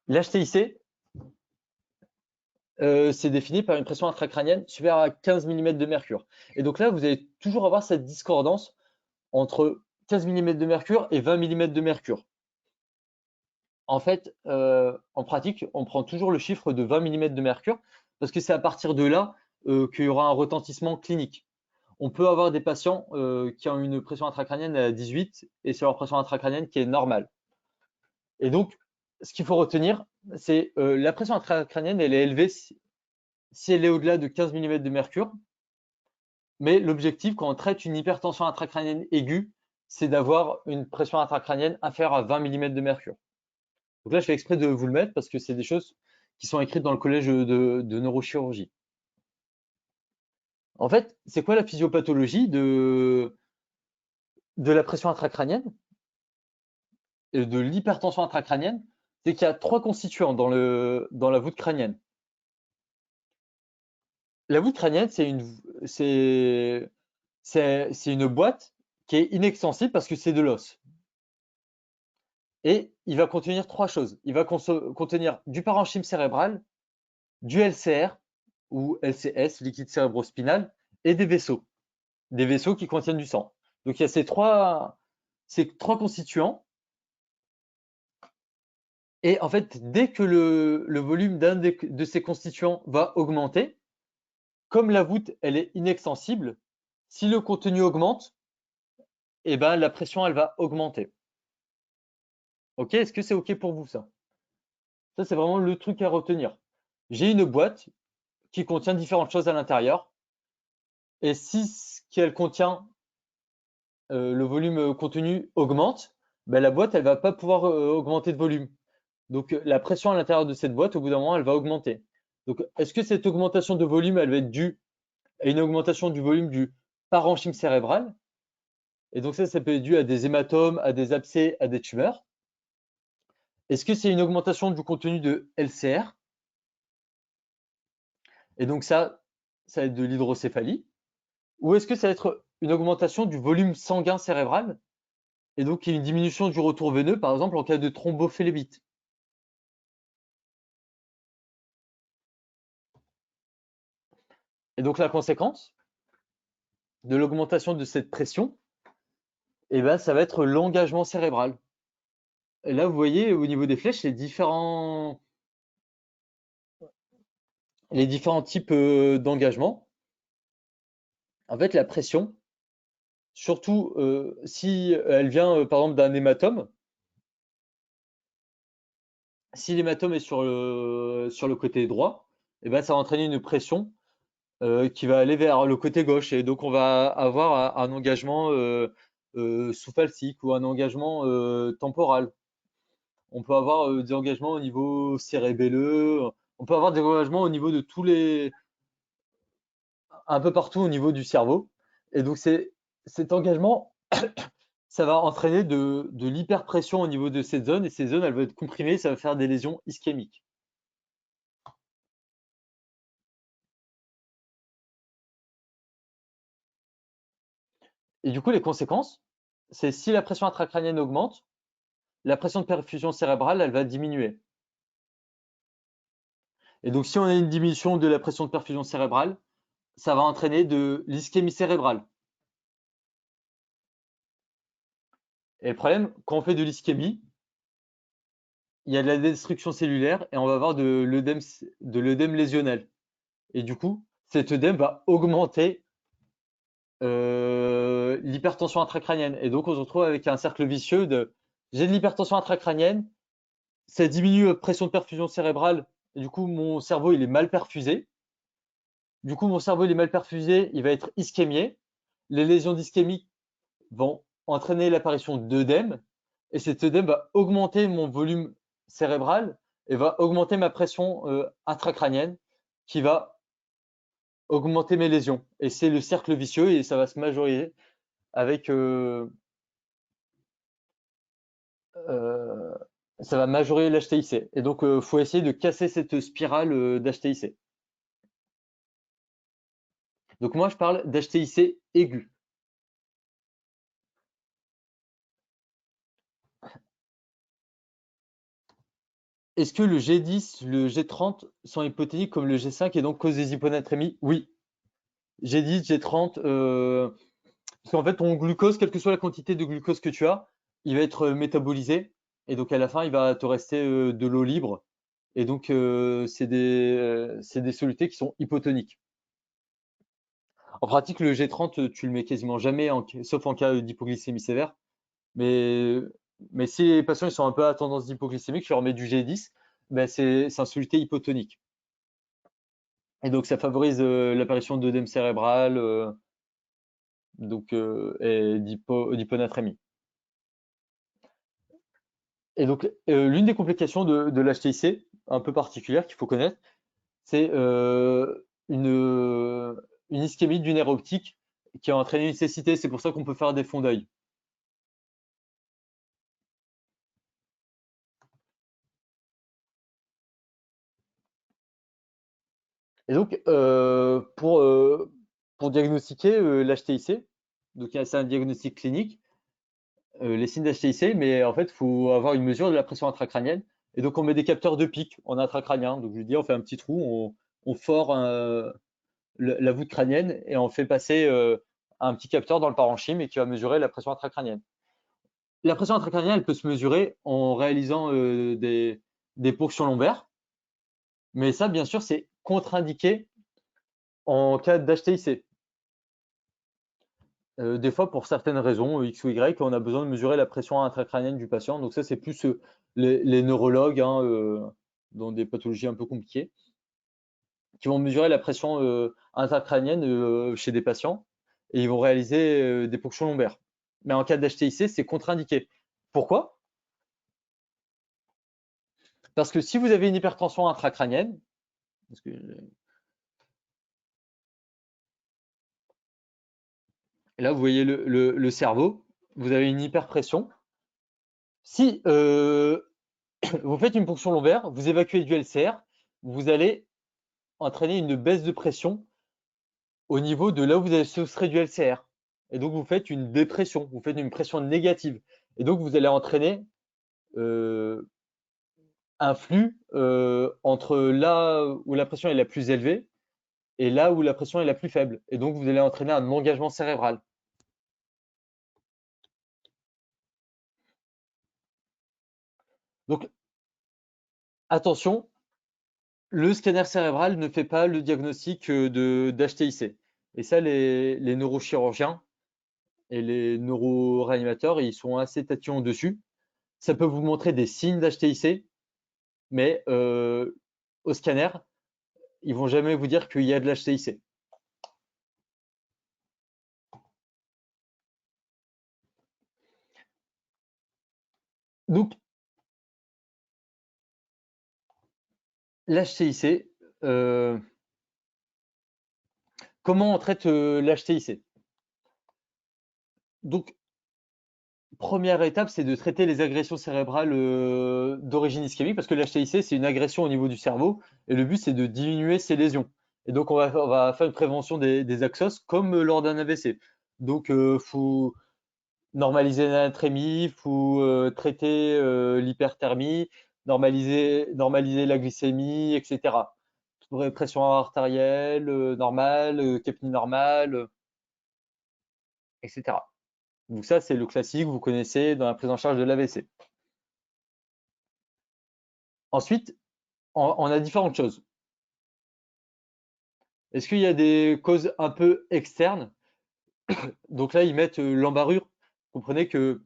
L'HTIC, c'est défini par une pression intracrânienne supérieure à 15 mm de mercure. Et donc là, vous allez toujours avoir cette discordance entre 15 mm de mercure et 20 mm de mercure. En fait, en pratique, on prend toujours le chiffre de 20 mm de mercure parce que c'est à partir de là qu'il y aura un retentissement clinique. On peut avoir des patients qui ont une pression intracrânienne à 18 et c'est leur pression intracrânienne qui est normale. Et donc, ce qu'il faut retenir, c'est la pression intracrânienne, elle est élevée si elle est au-delà de 15 mm de mercure. Mais l'objectif, quand on traite une hypertension intracrânienne aiguë, c'est d'avoir une pression intracrânienne inférieure à 20 mm de mercure. Donc là, je fais exprès de vous le mettre parce que c'est des choses qui sont écrites dans le collège de neurochirurgie. En fait, c'est quoi la physiopathologie de la pression intracrânienne et de l'hypertension intracrânienne? C'est qu'il y a trois constituants dans la voûte crânienne. La voûte crânienne, c'est une boîte qui est inextensible parce que c'est de l'os. Et il va contenir trois choses. Il va contenir du parenchyme cérébral, du LCR ou LCS, liquide cérébrospinal, et des vaisseaux qui contiennent du sang. Donc il y a ces trois constituants. Et en fait, dès que le volume d'un de ces constituants va augmenter, comme la voûte elle est inextensible, si le contenu augmente, eh ben, la pression elle va augmenter. Ok, est-ce que c'est ok pour vous ça? Ça, c'est vraiment le truc à retenir. J'ai une boîte qui contient différentes choses à l'intérieur. Et si ce qu'elle contient, le volume contenu augmente, ben, la boîte, elle va pas pouvoir augmenter de volume. Donc la pression à l'intérieur de cette boîte, au bout d'un moment, elle va augmenter. Donc est-ce que cette augmentation de volume, elle va être due à une augmentation du volume du parenchyme cérébral. Et donc ça peut être dû à des hématomes, à des abcès, à des tumeurs. Est-ce que c'est une augmentation du contenu de LCR? Et donc ça va être de l'hydrocéphalie. Ou est-ce que ça va être une augmentation du volume sanguin cérébral? Et donc il y a une diminution du retour veineux, par exemple en cas de thrombophlébite. Et donc la conséquence de l'augmentation de cette pression, eh ben, ça va être l'engagement cérébral. Et là, vous voyez au niveau des flèches les différents types d'engagement. En fait, la pression, surtout si elle vient par exemple d'un hématome, si l'hématome est sur le côté droit, eh ben, ça va entraîner une pression qui va aller vers le côté gauche. Et donc, on va avoir un engagement sous-falcique ou un engagement temporal. On peut avoir des engagements au niveau cérébelleux. On peut avoir des engagements au niveau de un peu partout au niveau du cerveau. Et donc, cet engagement, ça va entraîner de l'hyperpression au niveau de cette zone. Et ces zones, elles vont être comprimées. Ça va faire des lésions ischémiques. Et du coup, les conséquences, c'est si la pression intracrânienne augmente, la pression de perfusion cérébrale, elle va diminuer. Et donc, si on a une diminution de la pression de perfusion cérébrale, ça va entraîner de l'ischémie cérébrale. Et le problème, quand on fait de l'ischémie, il y a de la destruction cellulaire et on va avoir de l'œdème lésionnel. Et du coup, cet œdème va augmenter l'hypertension intracrânienne. Et donc, on se retrouve avec un cercle vicieux de j'ai de l'hypertension intracrânienne, ça diminue la pression de perfusion cérébrale, et du coup, mon cerveau, il est mal perfusé. Du coup, mon cerveau, il est mal perfusé, il va être ischémié. Les lésions d'ischémie vont entraîner l'apparition d'œdème, et cet œdème va augmenter mon volume cérébral et va augmenter ma pression intracrânienne qui va augmenter mes lésions. Et c'est le cercle vicieux et ça va se majoriser avec euh, ça va majorer l'HTIC. Et donc, il faut essayer de casser cette spirale d'HTIC. Donc, moi, je parle d'HTIC aigu. Est-ce que le G10, le G30 sont hypothétiques comme le G5 et donc cause des hyponatrémies? Oui. G10, G30, parce qu'en fait, ton glucose, quelle que soit la quantité de glucose que tu as, il va être métabolisé. Et donc, à la fin, il va te rester de l'eau libre. Et donc, c'est des solutés qui sont hypotoniques. En pratique, le G30, tu le mets quasiment jamais, sauf en cas d'hypoglycémie sévère. Mais, mais si les patients ils sont un peu à tendance d'hypoglycémique, je leur mets du G10, ben c'est un soluté hypotonique. Et donc, ça favorise l'apparition d'œdème cérébral et d'hyponatrémie. Et donc, l'une des complications de l'HTIC, un peu particulière qu'il faut connaître, c'est une ischémie du nerf optique qui a entraîné une cécité. C'est pour ça qu'on peut faire des fonds d'œil. Et donc, pour diagnostiquer l'HTIC, donc c'est un diagnostic clinique, les signes d'HTIC, mais en fait, il faut avoir une mesure de la pression intracrânienne. Et donc, on met des capteurs de pic en intracrânien. Donc, je dis, on fait un petit trou, on fore la voûte crânienne et on fait passer un petit capteur dans le parenchyme et qui va mesurer la pression intracrânienne. La pression intracrânienne, elle peut se mesurer en réalisant des ponctions lombaires, mais ça, bien sûr, c'est contre-indiqué en cas d'HTIC. Des fois, pour certaines raisons, X ou Y, on a besoin de mesurer la pression intracrânienne du patient. Donc ça, c'est plus les neurologues hein, dans des pathologies un peu compliquées qui vont mesurer la pression intracrânienne chez des patients et ils vont réaliser des ponctions lombaires. Mais en cas d'HTIC, c'est contre-indiqué. Pourquoi? Parce que si vous avez une hypertension intracrânienne, parce que Et là, vous voyez le cerveau, vous avez une hyperpression. Si vous faites une ponction lombaire, vous évacuez du LCR, vous allez entraîner une baisse de pression au niveau de là où vous avez soustrait du LCR. Et donc, vous faites une dépression, vous faites une pression négative. Et donc, vous allez entraîner euh, un flux entre là où la pression est la plus élevée et là où la pression est la plus faible. Et donc, vous allez entraîner un engagement cérébral. Donc, attention, le scanner cérébral ne fait pas le diagnostic d'HTIC. Et ça, les neurochirurgiens et les neuroréanimateurs, ils sont assez tatillons dessus. Ça peut vous montrer des signes d'HTIC, mais au scanner, ils vont jamais vous dire qu'il y a de l'HTIC. Donc, l'HTIC, comment on traite l'HTIC? Donc, première étape, c'est de traiter les agressions cérébrales d'origine ischémique, parce que l'HTIC, c'est une agression au niveau du cerveau, et le but, c'est de diminuer ces lésions. Et donc, on va faire une prévention des axos, comme lors d'un AVC. Donc, faut normaliser l'anatrémie, faut traiter l'hyperthermie, normaliser la glycémie, etc. Pression artérielle normale, capnie normale, etc. Donc ça, c'est le classique, vous connaissez dans la prise en charge de l'AVC. Ensuite, on a différentes choses. Est-ce qu'il y a des causes un peu externes? Donc là, ils mettent l'embarrure. Comprenez que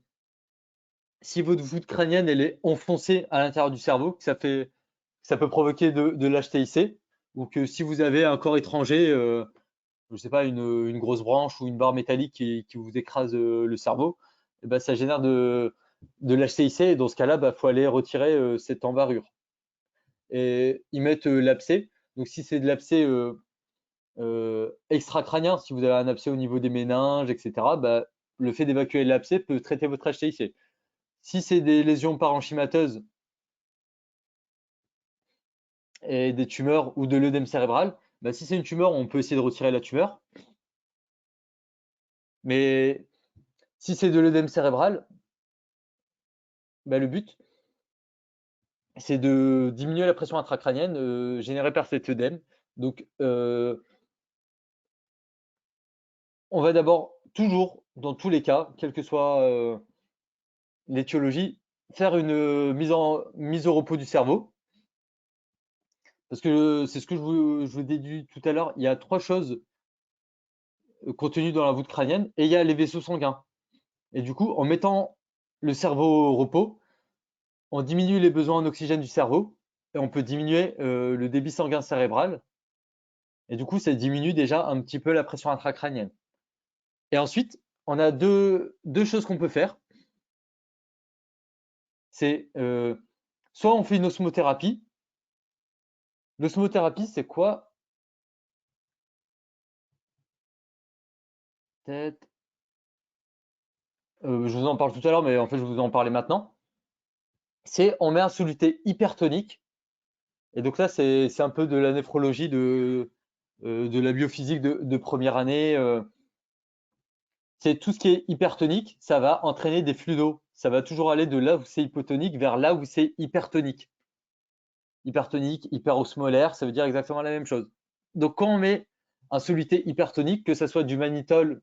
si votre voûte crânienne elle est enfoncée à l'intérieur du cerveau, ça peut provoquer de l'HTIC, ou que si vous avez un corps étranger, je ne sais pas, une grosse branche ou une barre métallique qui vous écrase le cerveau, et ben, ça génère de l'HTIC, et dans ce cas-là, il faut aller retirer cette embarrure. Et ils mettent l'abcès. Donc si c'est de l'abcès extracrânien, si vous avez un abcès au niveau des méninges, etc., bah, le fait d'évacuer l'abcès peut traiter votre HTIC. Si c'est des lésions parenchymateuses et des tumeurs ou de l'œdème cérébral, bah, si c'est une tumeur, on peut essayer de retirer la tumeur. Mais si c'est de l'œdème cérébral, bah, le but, c'est de diminuer la pression intracrânienne générée par cet œdème. Donc, on va d'abord, toujours, dans tous les cas, quelle que soit l'étiologie, faire une mise au repos du cerveau. Parce que c'est ce que je vous ai dit tout à l'heure, il y a trois choses contenues dans la voûte crânienne et il y a les vaisseaux sanguins. Et du coup, en mettant le cerveau au repos, on diminue les besoins en oxygène du cerveau et on peut diminuer le débit sanguin cérébral. Et du coup, ça diminue déjà un petit peu la pression intracrânienne. Et ensuite, on a deux choses qu'on peut faire. C'est soit on fait une osmothérapie. L'osmothérapie, c'est quoi? Peut-être. Je vous en parle tout à l'heure, mais en fait, je vais vous en parler maintenant. C'est on met un soluté hypertonique. Et donc là, c'est un peu de la néphrologie de la biophysique de première année. C'est tout ce qui est hypertonique, ça va entraîner des flux d'eau. Ça va toujours aller de là où c'est hypotonique vers là où c'est hypertonique. Hypertonique, hyperosmolaire, ça veut dire exactement la même chose. Donc quand on met un soluté hypertonique, que ce soit du mannitol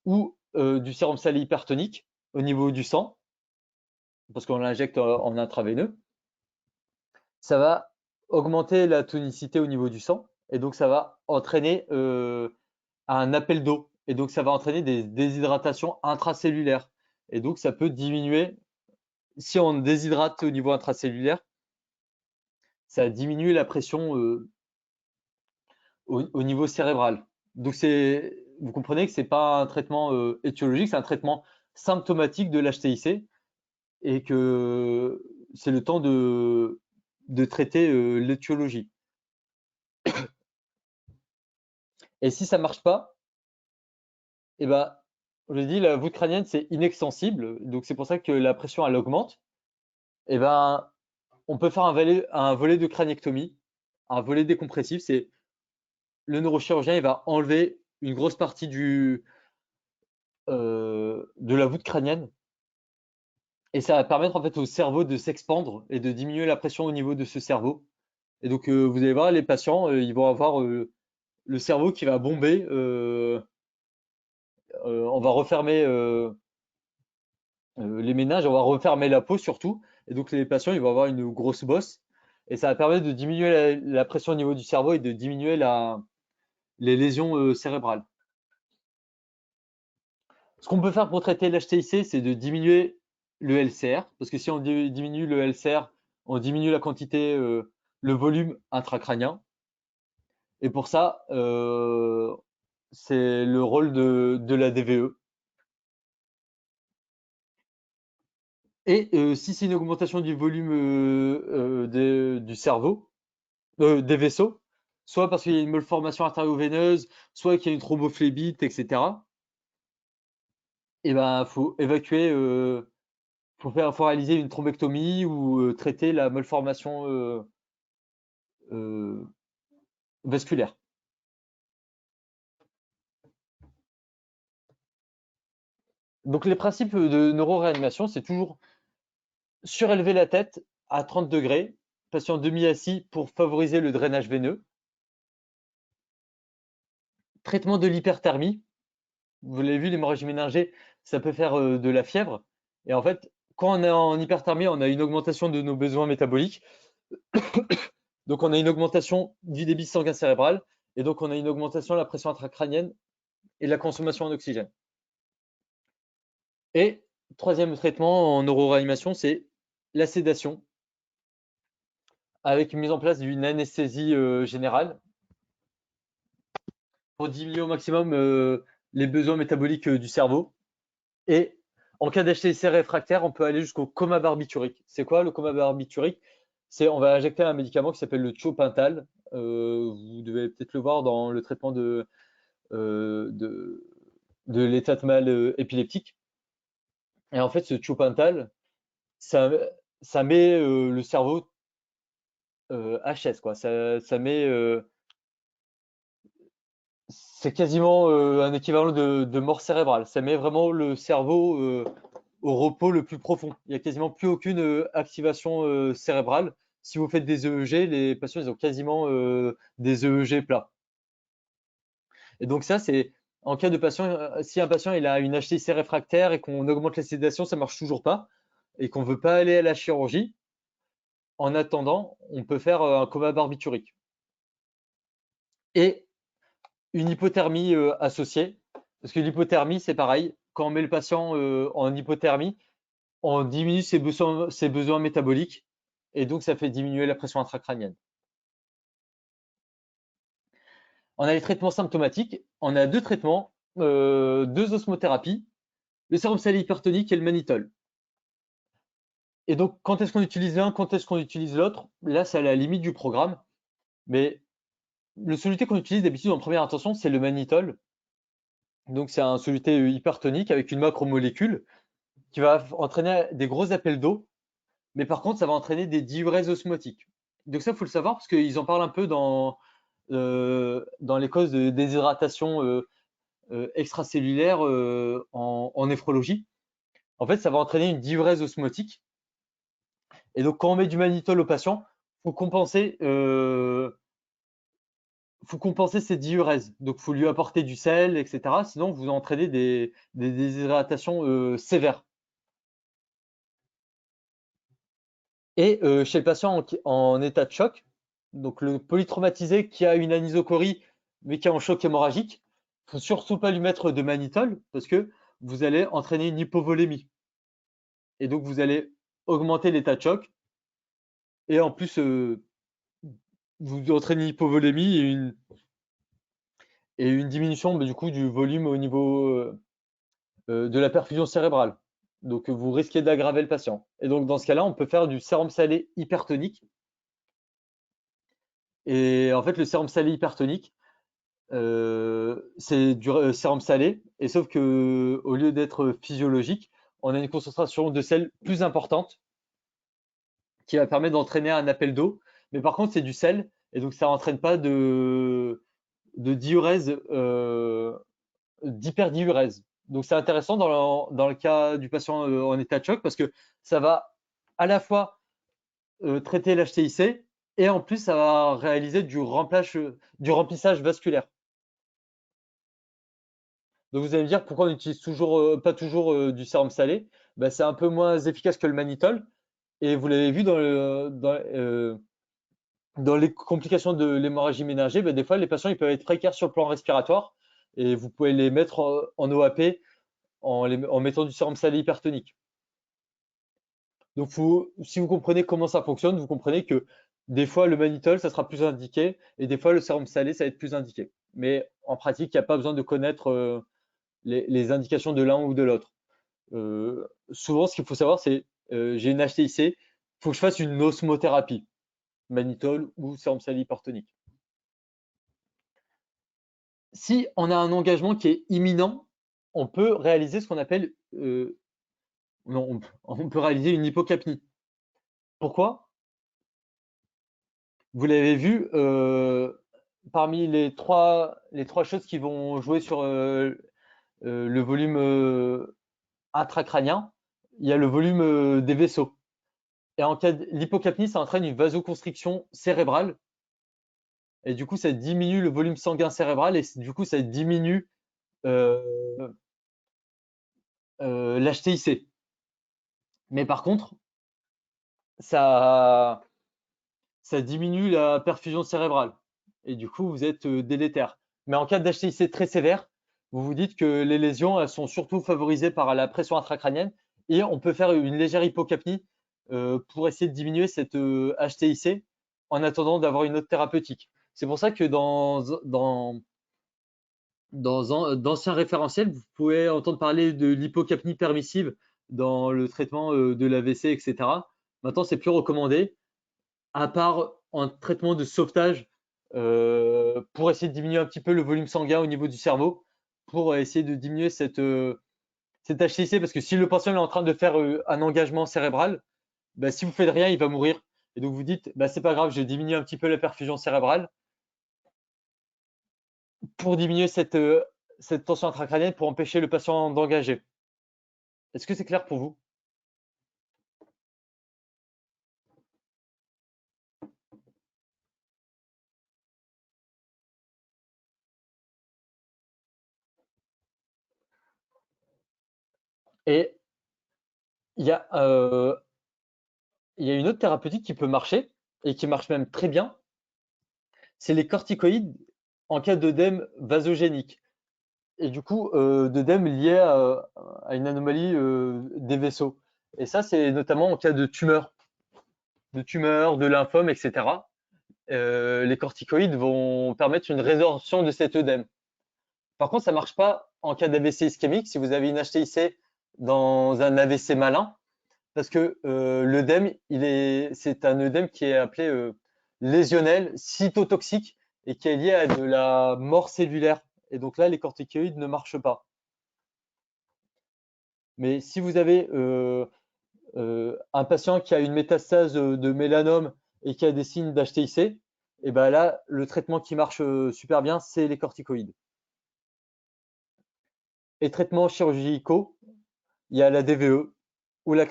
ou du sérum salé hypertonique au niveau du sang, parce qu'on l'injecte en intraveineux, ça va augmenter la tonicité au niveau du sang et donc ça va entraîner un appel d'eau et donc ça va entraîner des déshydratations intracellulaires et donc ça peut diminuer, si on déshydrate au niveau intracellulaire, ça diminue la pression au niveau cérébral. Donc vous comprenez que c'est pas un traitement étiologique, c'est un traitement symptomatique de l'HTIC et que c'est le temps de traiter l'étiologie. Et si ça marche pas, eh ben, je l'ai dit, la voûte crânienne, c'est inextensible, donc c'est pour ça que la pression, elle augmente. Et ben, on peut faire un volet de craniectomie, un volet décompressif. C'est le neurochirurgien, il va enlever une grosse partie de la voûte crânienne et ça va permettre en fait au cerveau de s'expandre et de diminuer la pression au niveau de ce cerveau. Et donc, vous allez voir, les patients, ils vont avoir le cerveau qui va bomber. On va refermer les méninges, on va refermer la peau surtout. Et donc, les patients, ils vont avoir une grosse bosse. Et ça va permettre de diminuer la pression au niveau du cerveau et de diminuer les lésions cérébrales. Ce qu'on peut faire pour traiter l'HTIC, c'est de diminuer le LCR, parce que si on diminue le LCR, on diminue la quantité, le volume intracrânien. Et pour ça, c'est le rôle de la DVE. Et si c'est une augmentation du volume du cerveau, des vaisseaux, soit parce qu'il y a une malformation artério-veineuse, soit qu'il y a une thrombophlébite, etc., et ben, faut évacuer, faut réaliser une thrombectomie ou traiter la malformation euh, vasculaire. Donc les principes de neuroréanimation, c'est toujours surélever la tête à 30 degrés, patient demi-assis pour favoriser le drainage veineux. Traitement de l'hyperthermie. Vous l'avez vu, l'hémorragie méningée, ça peut faire de la fièvre. Et en fait, quand on est en hyperthermie, on a une augmentation de nos besoins métaboliques. Donc on a une augmentation du débit sanguin cérébral. Et donc on a une augmentation de la pression intracrânienne et de la consommation en oxygène. Et troisième traitement en neuroréanimation, c'est la sédation avec une mise en place d'une anesthésie générale pour diminuer au maximum les besoins métaboliques du cerveau. Et en cas d'HTC réfractaire, on peut aller jusqu'au coma barbiturique. C'est quoi le coma barbiturique? C'est on va injecter un médicament qui s'appelle le thiopental. Vous devez peut-être le voir dans le traitement euh, de, de l'état de mal épileptique. Et en fait, ce thiopental, ça, ça met le cerveau HS, quoi. Ça met, c'est quasiment un équivalent de mort cérébrale. Ça met vraiment le cerveau au repos le plus profond. Il n'y a quasiment plus aucune activation cérébrale. Si vous faites des EEG, les patients ils ont quasiment des EEG plats. Et donc ça, c'est en cas de patient, si un patient il a une HTC réfractaire et qu'on augmente la sédation, ça marche toujours pas, et qu'on veut pas aller à la chirurgie, en attendant, on peut faire un coma barbiturique. Et une hypothermie associée, parce que l'hypothermie, c'est pareil. Quand on met le patient en hypothermie, on diminue ses besoins métaboliques et donc ça fait diminuer la pression intracrânienne. On a les traitements symptomatiques. On a deux traitements, deux osmothérapies, le sérum salé hypertonique et le mannitol. Et donc, quand est-ce qu'on utilise l'un, quand est-ce qu'on utilise l'autre? Là, c'est à la limite du programme. Mais le soluté qu'on utilise d'habitude en première intention, c'est le mannitol. Donc, c'est un soluté hypertonique avec une macromolécule qui va entraîner des gros appels d'eau, mais par contre, ça va entraîner des diurèses osmotiques. Donc ça, il faut le savoir parce qu'ils en parlent un peu dans les causes de déshydratation extracellulaire en néphrologie. En fait, ça va entraîner une diurèse osmotique. Et donc, quand on met du mannitol au patient, faut compenser, faut compenser cette diurèse. Donc, faut lui apporter du sel, etc. Sinon, vous entraînez des déshydratations sévères. Et chez le patient en état de choc, donc le polytraumatisé qui a une anisocorie mais qui est en choc hémorragique, il ne faut surtout pas lui mettre de mannitol parce que vous allez entraîner une hypovolémie. Et donc vous allez augmenter l'état de choc et en plus vous entraînez une hypovolémie et une diminution du coup du volume au niveau de la perfusion cérébrale. Donc vous risquez d'aggraver le patient. Et donc dans ce cas-là, on peut faire du sérum salé hypertonique. Et en fait, le sérum salé hypertonique, c'est du sérum salé, et sauf que au lieu d'être physiologique, on a une concentration de sel plus importante qui va permettre d'entraîner un appel d'eau. Mais par contre, c'est du sel, et donc ça n'entraîne pas de diurèse, d'hyperdiurèse. Donc c'est intéressant dans le cas du patient en état de choc, parce que ça va à la fois traiter l'HTIC, et en plus ça va réaliser du remplissage vasculaire. Donc vous allez me dire pourquoi on n'utilise pas toujours du sérum salé. Ben, c'est un peu moins efficace que le mannitol. Et vous l'avez vu dans les complications de l'hémorragie méningée, ben, des fois les patients ils peuvent être précaires sur le plan respiratoire, et vous pouvez les mettre en OAP en mettant du sérum salé hypertonique. Donc si vous comprenez comment ça fonctionne, vous comprenez que des fois le mannitol ça sera plus indiqué, et des fois le sérum salé ça va être plus indiqué. Mais en pratique, il n'y a pas besoin de connaître les indications de l'un ou de l'autre. Souvent, ce qu'il faut savoir, c'est j'ai une HTIC, il faut que je fasse une osmothérapie, mannitol ou sérum salé hypertonique. Si on a un engagement qui est imminent, on peut réaliser ce qu'on appelle non, on peut réaliser une hypocapnie. Pourquoi? Vous l'avez vu, parmi les trois choses qui vont jouer sur le volume intracrânien, il y a le volume des vaisseaux. Et en cas l'hypocapnie, ça entraîne une vasoconstriction cérébrale. Et du coup, ça diminue le volume sanguin cérébral, et du coup, ça diminue euh, l'HTIC. Mais par contre, ça, ça diminue la perfusion cérébrale. Et du coup, vous êtes délétère. Mais en cas d'HTIC très sévère, vous vous dites que les lésions, elles sont surtout favorisées par la pression intracrânienne, et on peut faire une légère hypocapnie pour essayer de diminuer cette HTIC en attendant d'avoir une autre thérapeutique. C'est pour ça que dans d'anciens référentiels, vous pouvez entendre parler de l'hypocapnie permissive dans le traitement de l'AVC, etc. Maintenant, c'est plus recommandé, à part en traitement de sauvetage pour essayer de diminuer un petit peu le volume sanguin au niveau du cerveau, pour essayer de diminuer cette HTC, parce que si le patient est en train de faire un engagement cérébral, bah, si vous faites rien, il va mourir. Et donc vous dites, bah, c'est pas grave, je diminue un petit peu la perfusion cérébrale pour diminuer cette tension intracrânienne, pour empêcher le patient d'engager. Est-ce que c'est clair pour vous? Et il y a, euh, il y a une autre thérapeutique qui peut marcher, et qui marche même très bien, c'est les corticoïdes en cas d'œdème vasogénique. Et du coup, d'œdème lié à une anomalie des vaisseaux. Et ça, c'est notamment en cas de tumeur, de lymphome, etc. Les corticoïdes vont permettre une résorption de cet œdème. Par contre, ça ne marche pas en cas d'AVC ischémique si vous avez une HTIC dans un AVC malin, parce que l'œdème, c'est un œdème qui est appelé lésionnel, cytotoxique, et qui est lié à de la mort cellulaire. Et donc là, les corticoïdes ne marchent pas. Mais si vous avez un patient qui a une métastase de mélanome et qui a des signes d'HTIC, et ben là, le traitement qui marche super bien, c'est les corticoïdes. Et traitements chirurgicaux, il y a la DVE ou la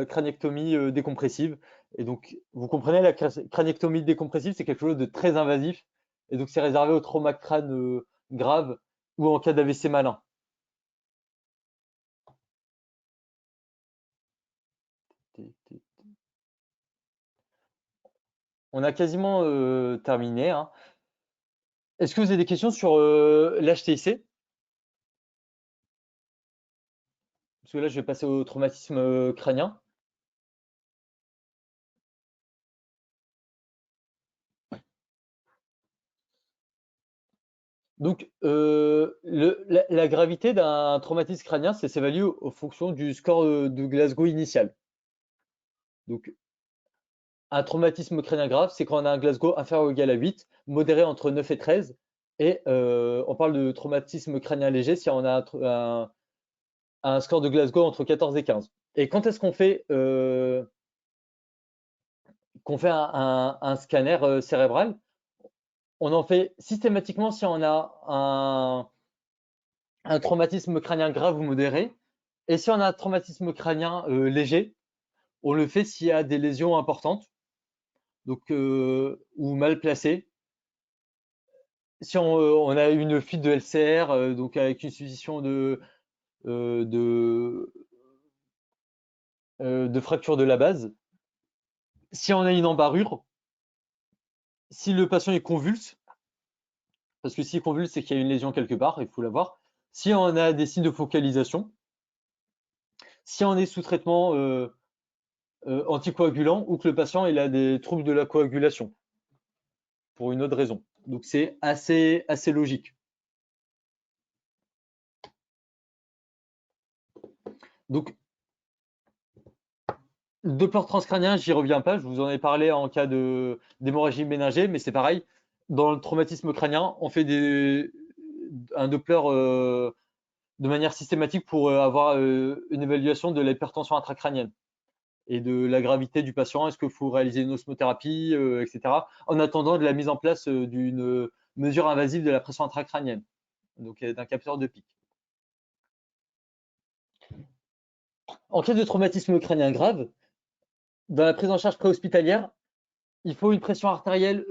craniectomie décompressive. Et donc, vous comprenez, la craniectomie décompressive, c'est quelque chose de très invasif. Et donc, c'est réservé aux traumas de crâne graves ou en cas d'AVC malin. On a quasiment terminé, hein. Est-ce que vous avez des questions sur l'HTIC? Parce que là, je vais passer au traumatisme crânien. Donc, la gravité d'un traumatisme crânien, c'est s'évalue en fonction du score de Glasgow initial. Donc, un traumatisme crânien grave, c'est quand on a un Glasgow inférieur ou égal à 8, modéré entre 9 et 13, Et on parle de traumatisme crânien léger si on a un score de Glasgow entre 14 et 15. Et quand est-ce qu'on fait un scanner cérébral? On en fait systématiquement si on a un traumatisme crânien grave ou modéré. Et si on a un traumatisme crânien léger, on le fait s'il y a des lésions importantes, donc, ou mal placées. Si on a une fuite de LCR, donc avec une suspicion euh, de, de fracture de la base. Si on a une embarrure, si le patient est convulse, parce que s'il convulse, c'est qu'il y a une lésion quelque part, il faut l'avoir. Si on a des signes de focalisation, si on est sous traitement anticoagulant ou que le patient il a des troubles de la coagulation pour une autre raison. Donc c'est assez logique. Donc le Doppler transcrânien, j'y reviens pas, je vous en ai parlé en cas d'hémorragie méningée, mais c'est pareil. Dans le traumatisme crânien, on fait un Doppler de manière systématique pour avoir une évaluation de l'hypertension intracrânienne et de la gravité du patient. Est-ce qu'il faut réaliser une osmothérapie, etc. En attendant de la mise en place d'une mesure invasive de la pression intracrânienne, donc d'un capteur de pic. En cas de traumatisme crânien grave, dans la prise en charge préhospitalière, il faut une pression artérielle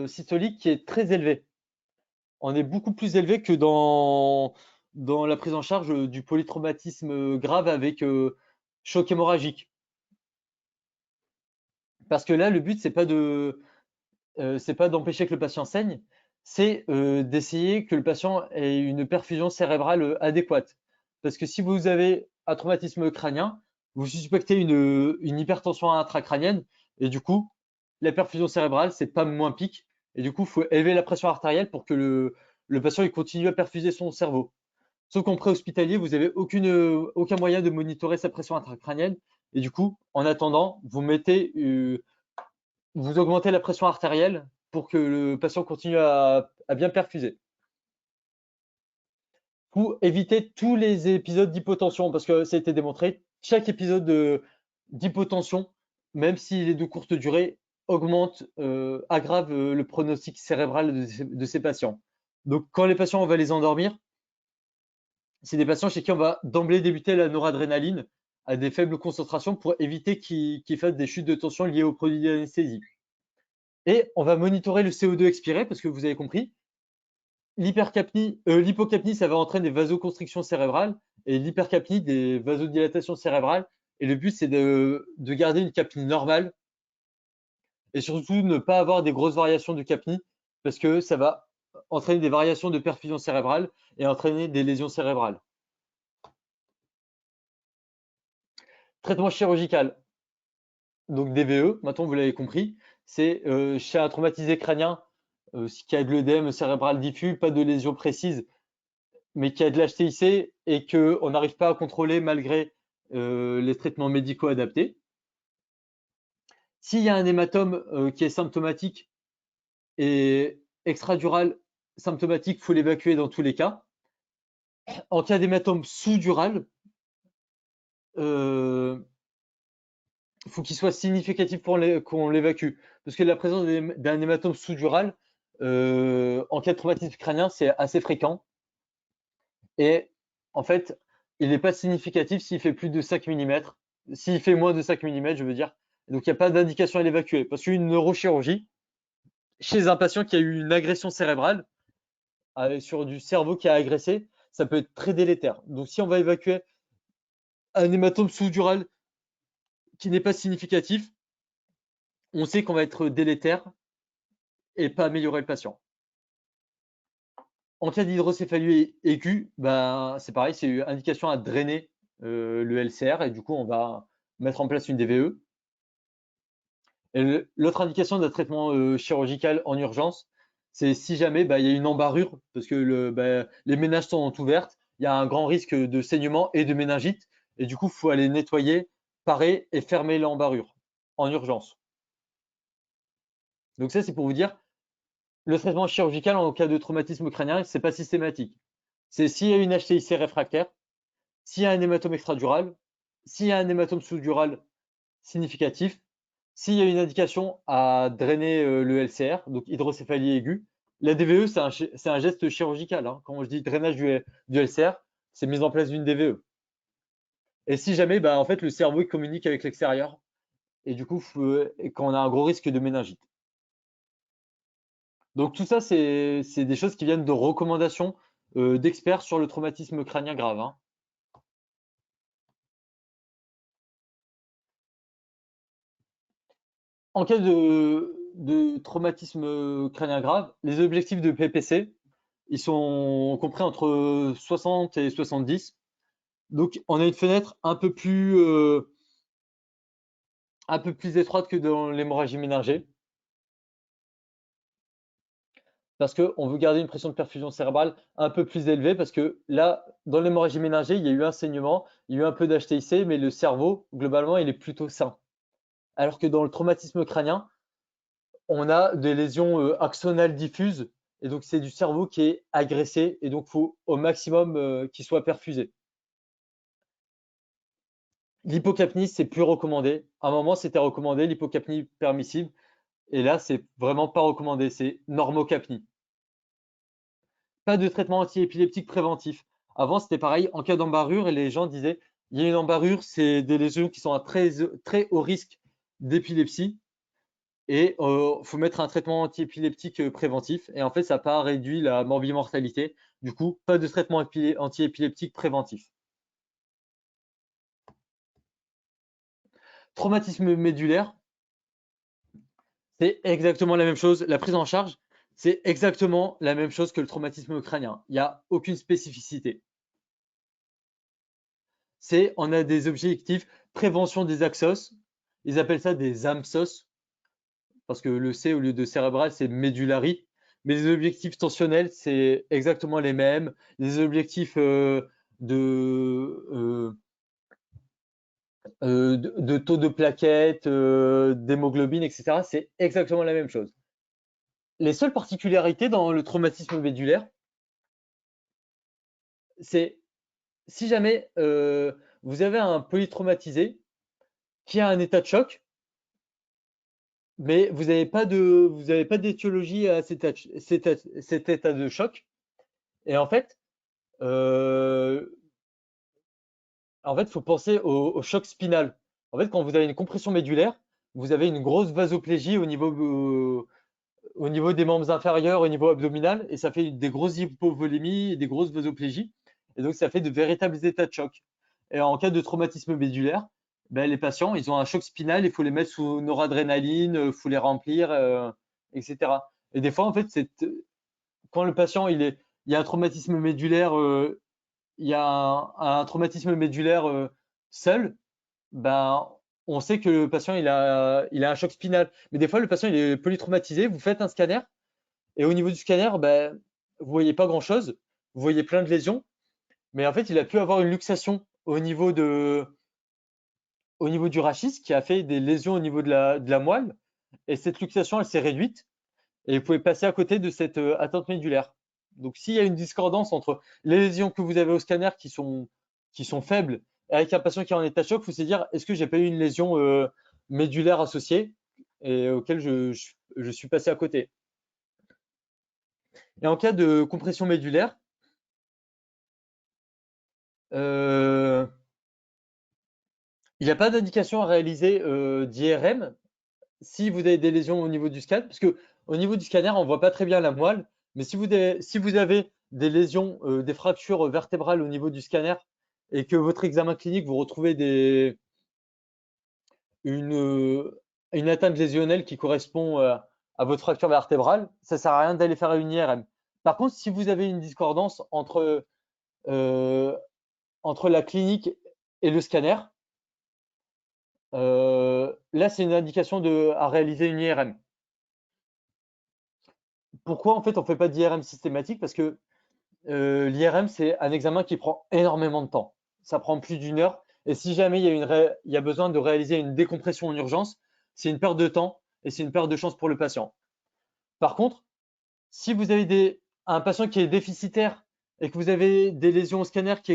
systolique qui est très élevée. On est beaucoup plus élevé que dans la prise en charge du polytraumatisme grave avec choc hémorragique. Parce que là, le but, c'est pas d'empêcher que le patient saigne, c'est d'essayer que le patient ait une perfusion cérébrale adéquate. Parce que si vous avez un traumatisme crânien, vous suspectez une hypertension intracrânienne, et du coup, la perfusion cérébrale, c'est pas moins pic, et du coup, il faut élever la pression artérielle pour que le patient il continue à perfuser son cerveau. Sauf qu'en préhospitalier, vous n'avez aucun moyen de monitorer sa pression intracrânienne, et du coup, en attendant, vous augmentez la pression artérielle pour que le patient continue à bien perfuser. Pour éviter tous les épisodes d'hypotension, parce que ça a été démontré, chaque épisode d'hypotension, même s'il est de courte durée, aggrave le pronostic cérébral de ces patients. Donc, quand les patients, on va les endormir, c'est des patients chez qui on va d'emblée débuter la noradrénaline à des faibles concentrations pour éviter qu'ils fassent des chutes de tension liées aux produits d'anesthésie. Et on va monitorer le CO2 expiré, parce que vous avez compris, l'hypocapnie, ça va entraîner des vasoconstrictions cérébrales et l'hypercapnie, des vasodilatations cérébrales. Et le but, c'est de garder une capnie normale et surtout ne pas avoir des grosses variations de capnie parce que ça va entraîner des variations de perfusion cérébrale et entraîner des lésions cérébrales. Traitement chirurgical, donc DVE, maintenant vous l'avez compris, c'est chez un traumatisé crânien qui a de l'œdème cérébral diffus, pas de lésion précise, mais qui a de l'HTIC et qu'on n'arrive pas à contrôler malgré les traitements médicaux adaptés. S'il y a un hématome qui est symptomatique et extradural symptomatique, il faut l'évacuer dans tous les cas. En cas d'hématome sous-dural, il faut qu'il soit significatif pour qu'on l'évacue. Parce que la présence d'un hématome sous-dural, en cas de traumatisme crânien, c'est assez fréquent. Et en fait, il n'est pas significatif s'il fait plus de 5 mm. S'il fait moins de 5 mm, je veux dire. Donc, il n'y a pas d'indication à l'évacuer. Parce qu'une neurochirurgie, chez un patient qui a eu une agression cérébrale, sur du cerveau qui a agressé, ça peut être très délétère. Donc, si on va évacuer un hématome sous-dural qui n'est pas significatif, on sait qu'on va être délétère et pas améliorer le patient. En cas d'hydrocéphalie aiguë, ben, c'est pareil, c'est indication à drainer le LCR et du coup, on va mettre en place une DVE. L'autre indication d'un traitement chirurgical en urgence, c'est si jamais il y a une embarrure, parce que les ménages sont ouvertes, il y a un grand risque de saignement et de méningite, et du coup, il faut aller nettoyer, parer et fermer l'embarrure en urgence. Donc ça, c'est pour vous dire, le traitement chirurgical en cas de traumatisme crânien, c'est pas systématique. C'est s'il y a une HTIC réfractaire, s'il y a un hématome extradural, s'il y a un hématome sous-dural significatif, s'il y a une indication à drainer le LCR, donc hydrocéphalie aiguë. La DVE, c'est un geste chirurgical, hein. Quand je dis drainage du LCR, c'est mise en place d'une DVE. Et si jamais, bah, en fait, le cerveau il communique avec l'extérieur, et du coup, quand on a un gros risque de méningite. Donc tout ça, c'est des choses qui viennent de recommandations d'experts sur le traumatisme crânien grave, hein. En cas de traumatisme crânien grave, les objectifs de PPC, ils sont compris entre 60 et 70. Donc on a une fenêtre un peu plus étroite que dans l'hémorragie méningée, parce qu'on veut garder une pression de perfusion cérébrale un peu plus élevée, parce que là, dans l'hémorragie méningée, il y a eu un saignement, il y a eu un peu d'HTIC, mais le cerveau, globalement, il est plutôt sain. Alors que dans le traumatisme crânien, on a des lésions axonales diffuses, et donc c'est du cerveau qui est agressé, et donc il faut au maximum qu'il soit perfusé. L'hypocapnie, c'est plus recommandé. À un moment, c'était recommandé, l'hypocapnie permissible, et là, c'est vraiment pas recommandé, c'est normocapnie. Pas de traitement antiépileptique préventif. Avant, c'était pareil, en cas d'embarrure, et les gens disaient, il y a une embarrure, c'est des lésions qui sont à très haut risque d'épilepsie, et faut mettre un traitement antiépileptique préventif. Et en fait, ça n'a pas réduit la morbimortalité. Du coup, pas de traitement antiépileptique préventif. Traumatisme médulaire, c'est exactement la même chose. La prise en charge, c'est exactement la même chose que le traumatisme crânien. Il n'y a aucune spécificité. On a des objectifs prévention des axos. Ils appellent ça des AMSOS, parce que le C au lieu de cérébral, c'est médullari. Mais les objectifs tensionnels, c'est exactement les mêmes. Les objectifs de, euh, de taux de plaquettes, d'hémoglobine, etc., c'est exactement la même chose. Les seules particularités dans le traumatisme médulaire, c'est si jamais vous avez un polytraumatisé qui a un état de choc, mais vous avez pas d'étiologie à cet état de choc. Et euh, en fait, faut penser au choc spinal. En fait, quand vous avez une compression médulaire, vous avez une grosse vasoplégie au niveau des membres inférieurs, au niveau abdominal, et ça fait des grosses hypovolémies et des grosses vasoplégies. Et donc, ça fait de véritables états de choc. Et en cas de traumatisme médulaire, ben, les patients, ils ont un choc spinal, il faut les mettre sous noradrénaline, il faut les remplir, etc. Et des fois, en fait, quand le patient, il y a un traumatisme médulaire, il y a un traumatisme médulaire seul, ben, on sait que le patient, il a un choc spinal. Mais des fois, le patient, il est polytraumatisé, vous faites un scanner, et au niveau du scanner, ben, vous voyez pas grand-chose, vous voyez plein de lésions, mais en fait, il a pu avoir une luxation au niveau du rachis qui a fait des lésions au niveau de la moelle, et cette luxation, elle s'est réduite, et vous pouvez passer à côté de cette atteinte médulaire. Donc, s'il y a une discordance entre les lésions que vous avez au scanner qui sont faibles, et avec un patient qui est en état de choc, il faut se dire, est-ce que j'ai pas eu une lésion médulaire associée et auquel je suis passé à côté. Et en cas de compression médulaire, euh, il n'y a pas d'indication à réaliser d'IRM si vous avez des lésions au niveau du scanner, parce que au niveau du scanner, on ne voit pas très bien la moelle, mais si vous avez des lésions, des fractures vertébrales au niveau du scanner et que votre examen clinique, vous retrouvez une, euh, une atteinte lésionnelle qui correspond à votre fracture vertébrale, ça ne sert à rien d'aller faire une IRM. Par contre, si vous avez une discordance euh, entre la clinique et le scanner, là, c'est une indication à réaliser une IRM. Pourquoi en fait on ne fait pas d'IRM systématique? Parce que l'IRM, c'est un examen qui prend énormément de temps. Ça prend plus d'une heure. Et si jamais il y a besoin de réaliser une décompression en urgence, c'est une perte de temps et c'est une perte de chance pour le patient. Par contre, Si vous avez un patient qui est déficitaire et que vous avez des lésions au scanner qui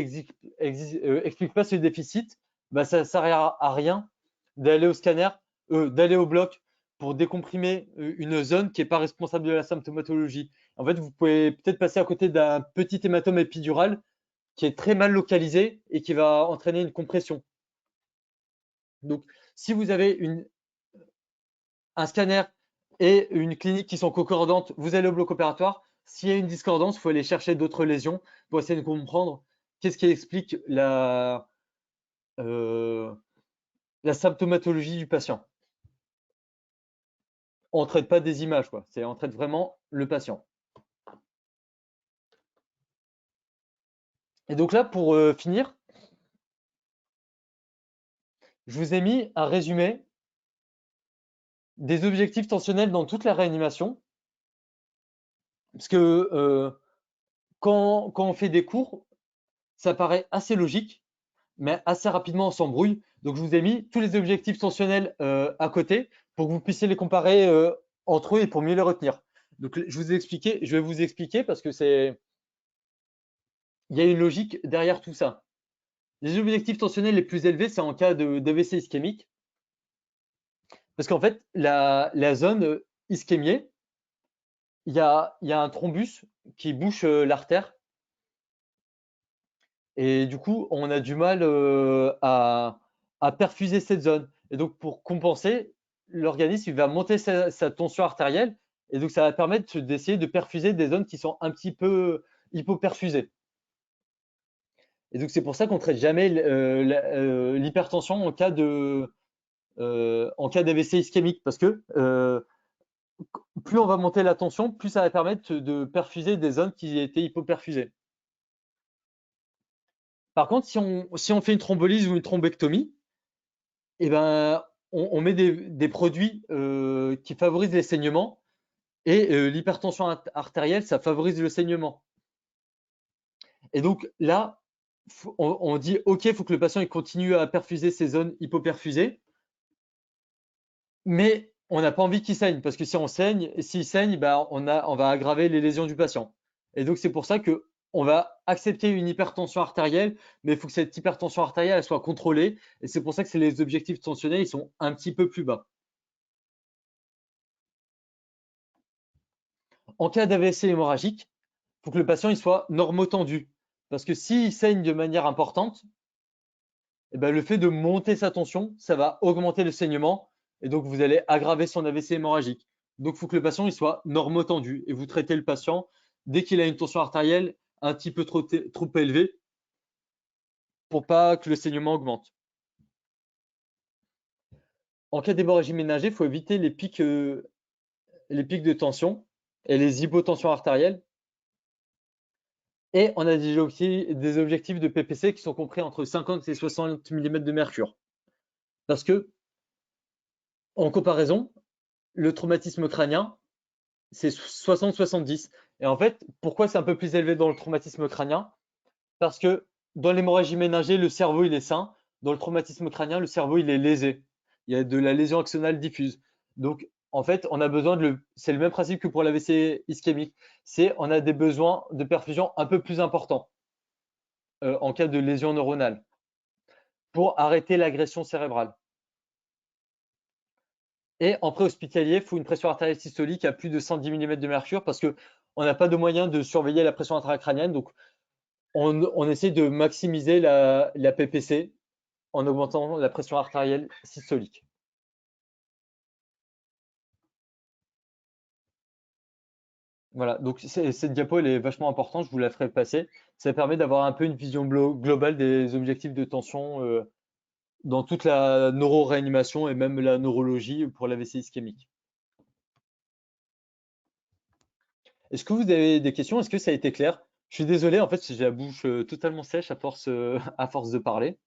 expliquent pas ce déficit, bah ça ne sert à rien d'aller au scanner, d'aller au bloc pour décomprimer une zone qui n'est pas responsable de la symptomatologie. En fait, vous pouvez peut-être passer à côté d'un petit hématome épidural qui est très mal localisé et qui va entraîner une compression. Donc, si vous avez un scanner et une clinique qui sont concordantes, vous allez au bloc opératoire. S'il y a une discordance, il faut aller chercher d'autres lésions pour essayer de comprendre qu'est-ce qui explique euh, la symptomatologie du patient. On ne traite pas des images, quoi. On traite vraiment le patient. Et donc là, pour finir, je vous ai mis un résumé des objectifs tensionnels dans toute la réanimation. Parce que quand on fait des cours, ça paraît assez logique, mais assez rapidement on s'embrouille. Donc je vous ai mis tous les objectifs tensionnels à côté pour que vous puissiez les comparer entre eux et pour mieux les retenir. Donc je vais vous expliquer parce que il y a une logique derrière tout ça. Les objectifs tensionnels les plus élevés, c'est en cas d'AVC ischémique. Parce qu'en fait, la zone ischémiée, il y a un thrombus qui bouche l'artère. Et du coup, on a du mal à perfuser cette zone. Et donc, pour compenser, l'organisme il va monter sa tension artérielle. Et donc, ça va permettre d'essayer de perfuser des zones qui sont un petit peu hypoperfusées. Et donc, c'est pour ça qu'on ne traite jamais l'hypertension en cas d'AVC ischémique. Parce que plus on va monter la tension, plus ça va permettre de perfuser des zones qui étaient hypoperfusées. Par contre, si on fait une thrombolyse ou une thrombectomie, eh ben, on met des produits qui favorisent les saignements et l'hypertension artérielle, ça favorise le saignement. Et donc là, on dit OK, il faut que le patient il continue à perfuser ces zones hypoperfusées, mais on n'a pas envie qu'il saigne parce que si on saigne, s'il saigne, ben, on va aggraver les lésions du patient. Et donc c'est pour ça que on va accepter une hypertension artérielle, mais il faut que cette hypertension artérielle elle soit contrôlée. Et c'est pour ça que les objectifs tensionnels ils sont un petit peu plus bas. En cas d'AVC hémorragique, il faut que le patient il soit normotendu. Parce que s'il saigne de manière importante, eh ben, le fait de monter sa tension, ça va augmenter le saignement et donc vous allez aggraver son AVC hémorragique. Donc il faut que le patient il soit normotendu et vous traitez le patient dès qu'il a une tension artérielle un petit peu trop élevée pour pas que le saignement augmente. En cas d'hémorragie ménagée, il faut éviter les pics de tension et les hypotensions artérielles. Et on a des objectifs de PPC qui sont compris entre 50 et 60 mm de mercure. Parce que, en comparaison, le traumatisme crânien, c'est 60-70. Et en fait, pourquoi c'est un peu plus élevé dans le traumatisme crânien? Parce que dans l'hémorragie ménagée, le cerveau il est sain. Dans le traumatisme crânien, le cerveau il est lésé. Il y a de la lésion axonale diffuse. Donc, en fait, on a besoin c'est le même principe que pour l'AVC ischémique. On a des besoins de perfusion un peu plus importants en cas de lésion neuronale pour arrêter l'agression cérébrale. Et en préhospitalier, il faut une pression artérielle systolique à plus de 110 mm de mercure parce qu'on n'a pas de moyen de surveiller la pression artérielle crânienne. Donc, on essaie de maximiser la PPC en augmentant la pression artérielle systolique. Voilà, donc cette diapo elle est vachement importante, je vous la ferai passer. Ça permet d'avoir un peu une vision globale des objectifs de tension dans toute la neuroréanimation et même la neurologie pour l'AVC ischémique. Est-ce que vous avez des questions? Est-ce que ça a été clair? Je suis désolé, en fait, j'ai la bouche totalement sèche à force de parler.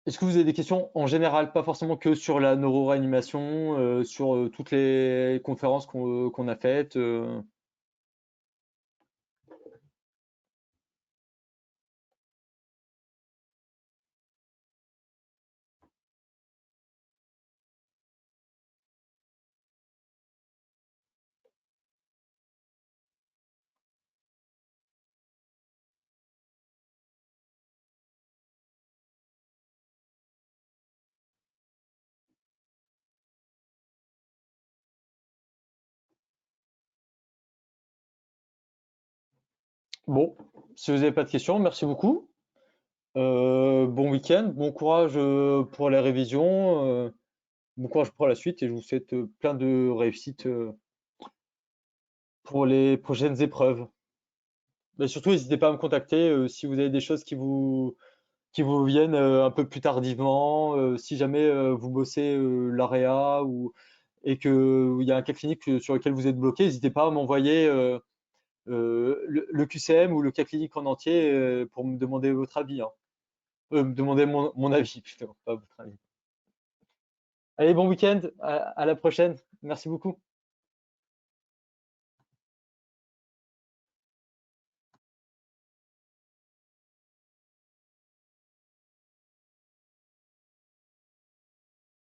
Est-ce que vous avez des questions en général, pas forcément que sur la neuroréanimation, sur toutes les conférences qu'on a faites Bon, si vous n'avez pas de questions, merci beaucoup. Bon week-end, bon courage pour les révisions, bon courage pour la suite et je vous souhaite plein de réussites pour les prochaines épreuves. Mais surtout, n'hésitez pas à me contacter si vous avez des choses qui vous viennent un peu plus tardivement, si jamais vous bossez l'AREA ou et que il y a un cas clinique sur lequel vous êtes bloqué, n'hésitez pas à m'envoyer le QCM ou le cas clinique en entier pour me demander votre avis, hein. Me demander mon avis plutôt, pas votre avis. Allez, bon week-end, à la prochaine. Merci beaucoup.